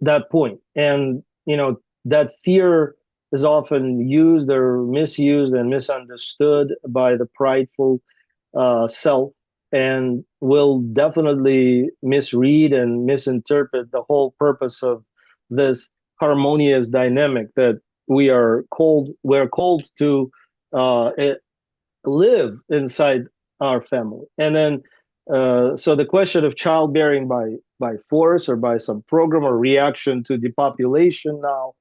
that point, and that fear is often used or misused and misunderstood by the prideful self, and will definitely misread and misinterpret the whole purpose of this harmonious dynamic that we're called to uh, live inside our family. And then, so the question of childbearing by force or by some program or reaction to depopulation now,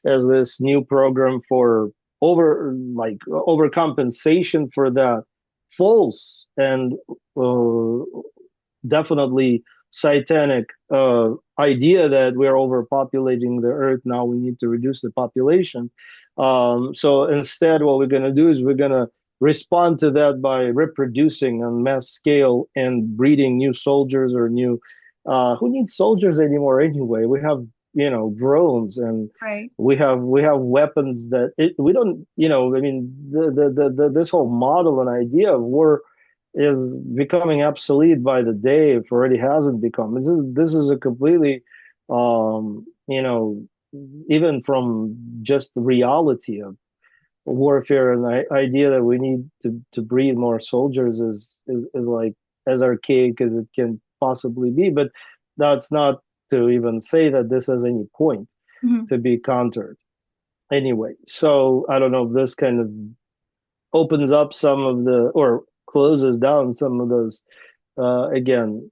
as this new program for overcompensation for that false and uh, definitely satanic idea that we're overpopulating the earth now, we need to reduce the population. So instead, what we're going to do is we're going to respond to that by reproducing on mass scale and breeding new soldiers or new. Who needs soldiers anymore anyway? We have drones, and Right. we have weapons that we don't. I mean, this whole model and idea of war is becoming obsolete by the day, if already hasn't become. This is a completely, even from just the reality of warfare and the idea that we need to breed more soldiers is like as archaic as it can possibly be. But that's not to even say that this has any point Hmm. to be countered anyway. So I don't know if this kind of opens up some of the, or closes down some of those again,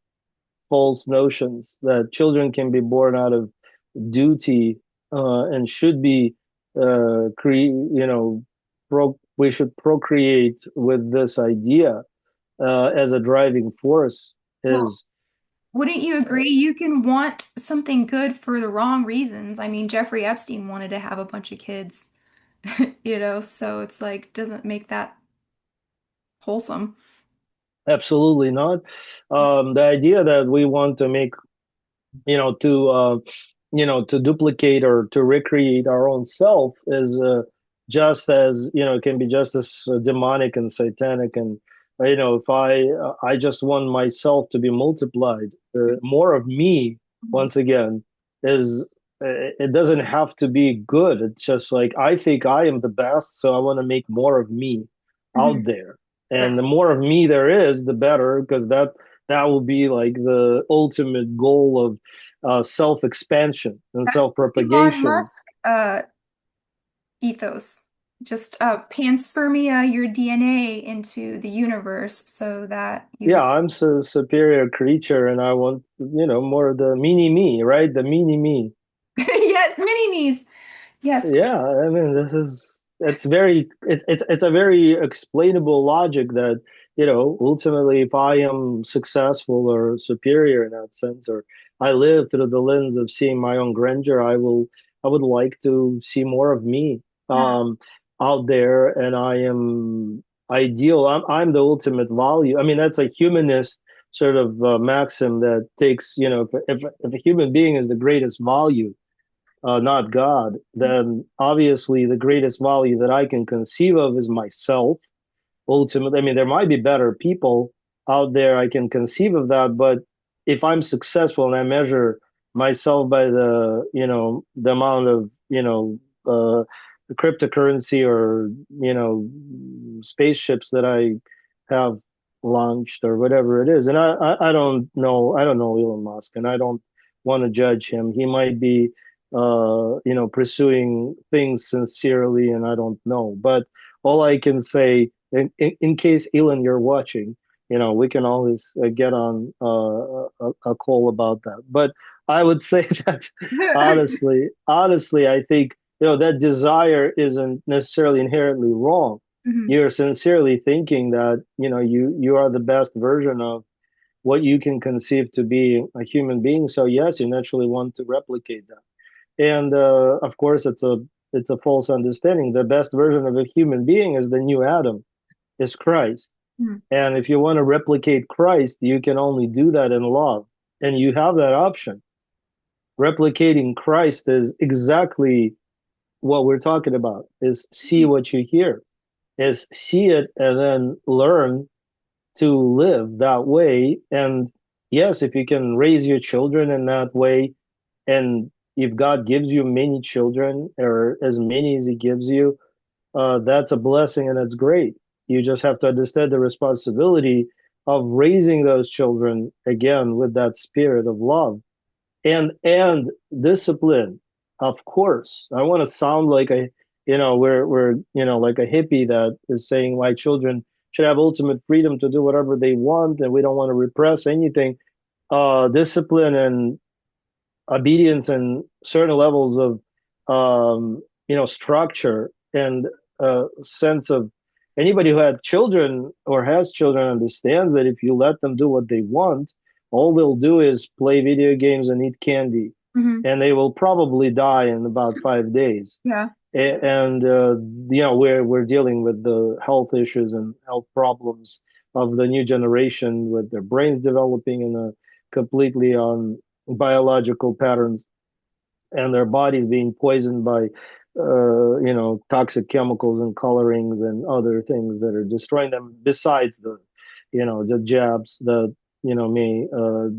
false notions that children can be born out of duty and should be we should procreate with this idea as a driving force Well, is wouldn't you agree? You can want something good for the wrong reasons. I mean, Jeffrey Epstein wanted to have a bunch of kids, so it's like, doesn't make that wholesome. absolutely not. The idea that we want to make to duplicate or to recreate our own self is just as it can be just as demonic and satanic. And if I just want myself to be multiplied, more of me once again is it doesn't have to be good. It's just like I think I am the best, so I want to make more of me out Mhm. there. Right. And the more of me there is, the better, because that will be like the ultimate goal of self-expansion and That's Elon self-propagation. Musk uh, ethos. Just panspermia your DNA into the universe so that Yeah, you. I'm a superior creature, and I want more of the mini me, right? The mini me. Yes, mini me's. Yes. Yeah, I mean, it's a very explainable logic that, ultimately, if I am successful or superior in that sense, or I live through the lens of seeing my own grandeur, I would like to see more of me. Yeah. out there and I am ideal. I'm the ultimate value. I mean, that's a humanist sort of maxim that takes, if a human being is the greatest value, not God, then obviously the greatest value that I can conceive of is myself. Ultimately, I mean, there might be better people out there. I can conceive of that, but if I'm successful and I measure myself by the amount of, uh, cryptocurrency or, spaceships that I have launched or whatever it is. And I don't know Elon Musk, and I don't want to judge him. He might be, pursuing things sincerely, and I don't know. But all I can say, in case Elon, you're watching, we can always get on a call about that. But I would say that honestly, I think that desire isn't necessarily inherently wrong. Mhm. You're sincerely thinking that you are the best version of what you can conceive to be a human being. So yes, you naturally want to replicate that. And of course, it's a false understanding. The best version of a human being is the new Adam, is Christ. Mhm. And if you want to replicate Christ, you can only do that in love, and you have that option. Replicating Christ is exactly what we're talking about: is see what you hear, is see it and then learn to live that way. And yes, if you can raise your children in that way, and if God gives you many children or as many as He gives you, that's a blessing and that's great. You just have to understand the responsibility of raising those children again with that spirit of love and discipline. Of course, I want to sound like we're like a hippie that is saying my children should have ultimate freedom to do whatever they want, and we don't want to repress anything. Discipline and obedience and certain levels of structure and sense of anybody who had children or has children understands that if you let them do what they want, all they'll do is play video games and eat candy, Mhm. and they will probably die in about 5 days. Yeah. And we're dealing with the health issues and health problems of the new generation with their brains developing in a completely on biological patterns, and their bodies being poisoned by toxic chemicals and colorings and other things that are destroying them, besides the jabs that may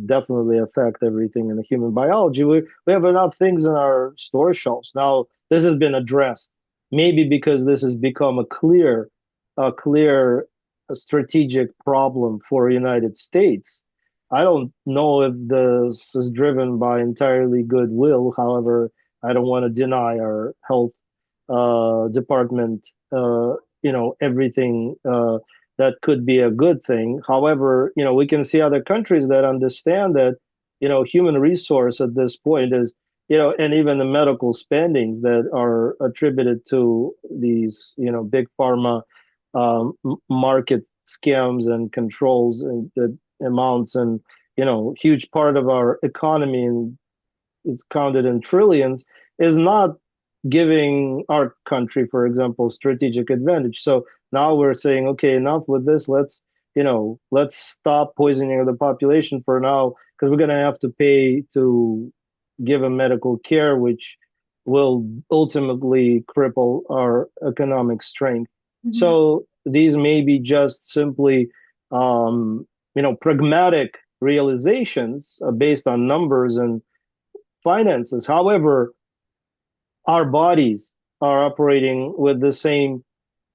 definitely affect everything in the human biology. We have enough things in our store shelves now. This has been addressed, maybe because this has become a clear strategic problem for the United States. I don't know if this is driven by entirely goodwill. However, I don't want to deny our health department, everything that could be a good thing. However, we can see other countries that understand that, human resource at this point is, and even the medical spendings that are attributed to these, big pharma market scams and controls and the amounts and huge part of our economy, and it's counted in trillions, is not giving our country, for example, strategic advantage. So now we're saying, okay, enough with this. Let's stop poisoning the population for now, because we're going to have to pay to give them medical care, which will ultimately cripple our economic strength. Mhm. So these may be just simply, pragmatic realizations based on numbers and finances. However, our bodies are operating with the same,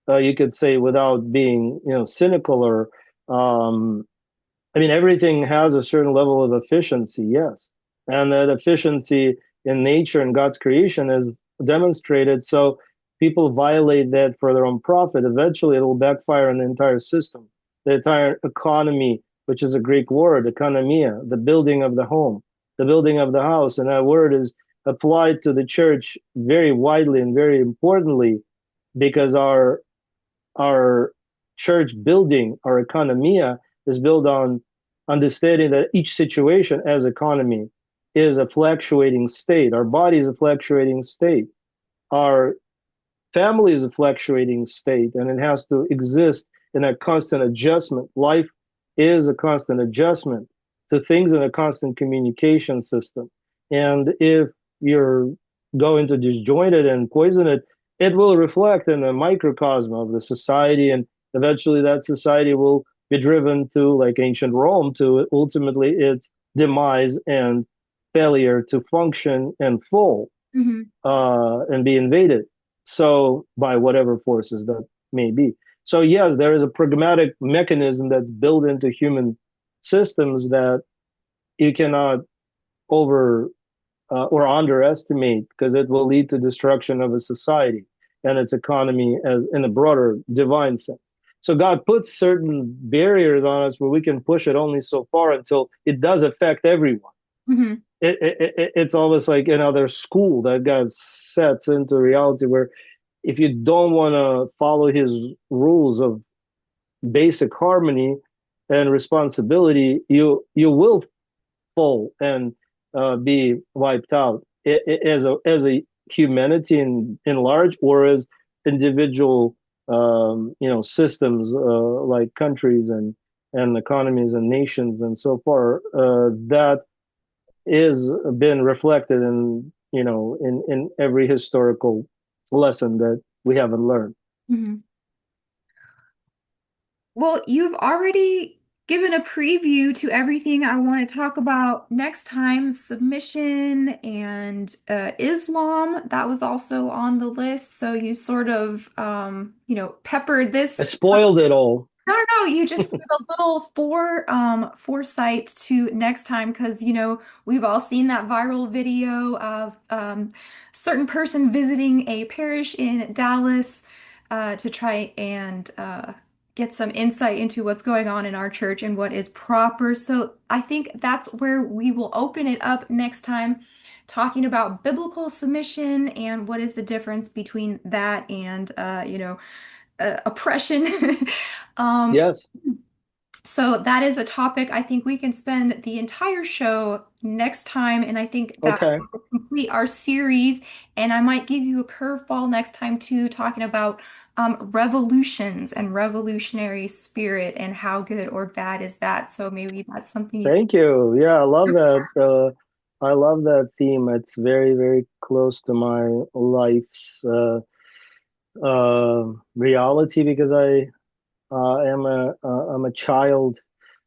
you could say, without being, cynical or, I mean, everything has a certain level of efficiency, yes. And that efficiency in nature and God's creation is demonstrated. So people violate that for their own profit. Eventually, it will backfire on the entire system, the entire economy, which is a Greek word, economia, the building of the home, the building of the house. And that word is applied to the church very widely and very importantly, because our church building, our economia, is built on understanding that each situation as economy is a fluctuating state. Our body is a fluctuating state. Our family is a fluctuating state and it has to exist in a constant adjustment. Life is a constant adjustment to things in a constant communication system. And if you're going to disjoint it and poison it, it will reflect in the microcosm of the society. And eventually that society will be driven to, like ancient Rome, to ultimately its demise and failure to function and fall Hmm. and be invaded. So by whatever forces that may be. So yes, there is a pragmatic mechanism that's built into human systems that you cannot over or underestimate because it will lead to destruction of a society and its economy as in a broader divine sense. So God puts certain barriers on us where we can push it only so far until it does affect everyone. Hmm. It's almost like another school that God sets into reality where if you don't want to follow his rules of basic harmony and responsibility, you will fall and be wiped out as a humanity in large or as individual systems like countries and economies and nations and so far that is been reflected in in every historical lesson that we haven't learned. Hmm. Well, you've already given a preview to everything I want to talk about next time, submission and Islam. That was also on the list. So you sort of, peppered I this. spoiled it all. No, no, you just give a little foresight to next time because we've all seen that viral video of certain person visiting a parish in Dallas to try and get some insight into what's going on in our church and what is proper. So I think that's where we will open it up next time, talking about biblical submission and what is the difference between that and oppression. Um, Yes. so that is a topic I think we can spend the entire show next time, and I think that Okay. will complete our series. And I might give you a curveball next time too, talking about revolutions and revolutionary spirit and how good or bad is that. So maybe that's something you can. Thank you. Yeah, I love that. I love that theme. It's very, very close to my life's reality because I'm a child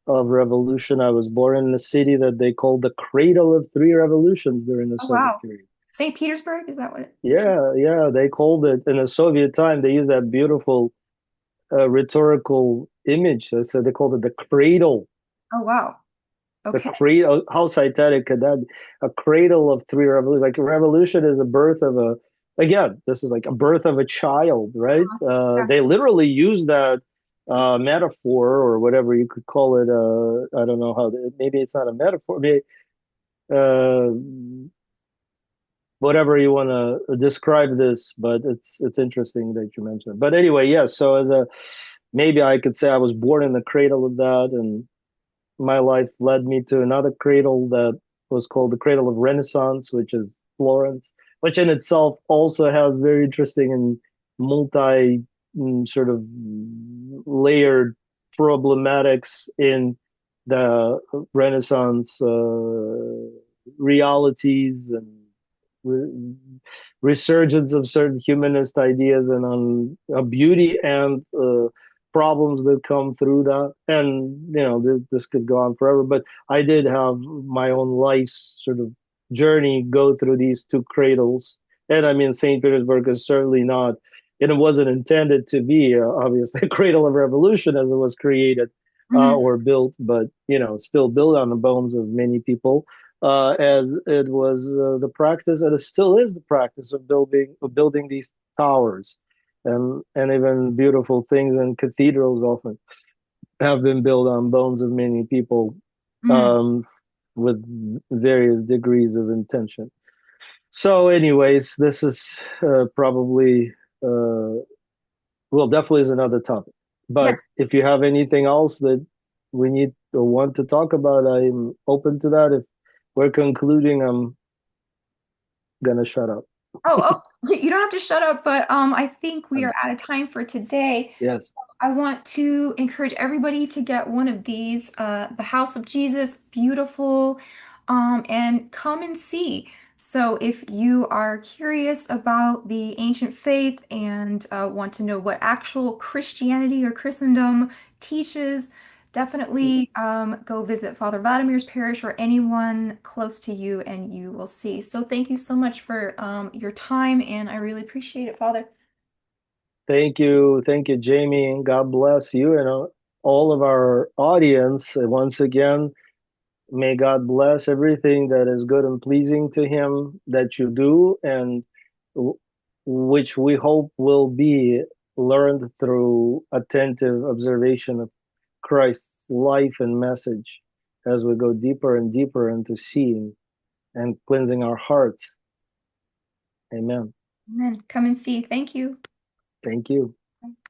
of revolution. I was born in a city that they called the cradle of three revolutions during the Oh, Soviet wow. period. St. Petersburg, is that what it? Yeah, yeah, they called it in the Soviet time. They used that beautiful rhetorical image. They said they called it the cradle. Oh, wow. The Okay. cradle. How satanic could that be? A cradle of three revolutions. Like a revolution is a birth of a. Again, this is like a birth of a child, right? Yeah. They literally use that metaphor or whatever you could call it. I don't know how. Maybe it's not a metaphor. Maybe, uh, whatever you want to describe this, but it's interesting that you mentioned. But anyway, yes. So as a maybe I could say I was born in the cradle of that, and my life led me to another cradle that was called the Cradle of Renaissance, which is Florence, which in itself also has very interesting and multi sort of layered problematics in the Renaissance realities and re- resurgence of certain humanist ideas and on beauty and problems that come through that. And this could go on forever, but I did have my own life's sort of journey go through these two cradles. And I mean, St. Petersburg is certainly not, and it wasn't intended to be obviously a cradle of revolution as it was created Mhm. or built, but still built on the bones of many people, as it was the practice, and it still is the practice of building these towers, and even beautiful things and cathedrals often have been built on bones of many people, Mhm. um, with various degrees of intention. So, anyways, this is probably well, definitely is another topic. But Yes. if you have anything else that we need or want to talk about, I'm open to that. If we're concluding, I'm gonna shut up. You don't have to shut up, but I think we I'm are s- out of time for today. yes. I want to encourage everybody to get one of these, the House of Jesus, beautiful, and come and see. So if you are curious about the ancient faith and want to know what actual Christianity or Christendom teaches, definitely go visit Father Vladimir's parish or anyone close to you, and you will see. So thank you so much for your time, and I really appreciate it, Father. Thank you, Jamie, and God bless you and all of our audience. Once again, may God bless everything that is good and pleasing to Him that you do, and w- which we hope will be learned through attentive observation of Christ's life and message as we go deeper and deeper into seeing and cleansing our hearts. Amen. Amen. Come and see. Thank you. Thank you.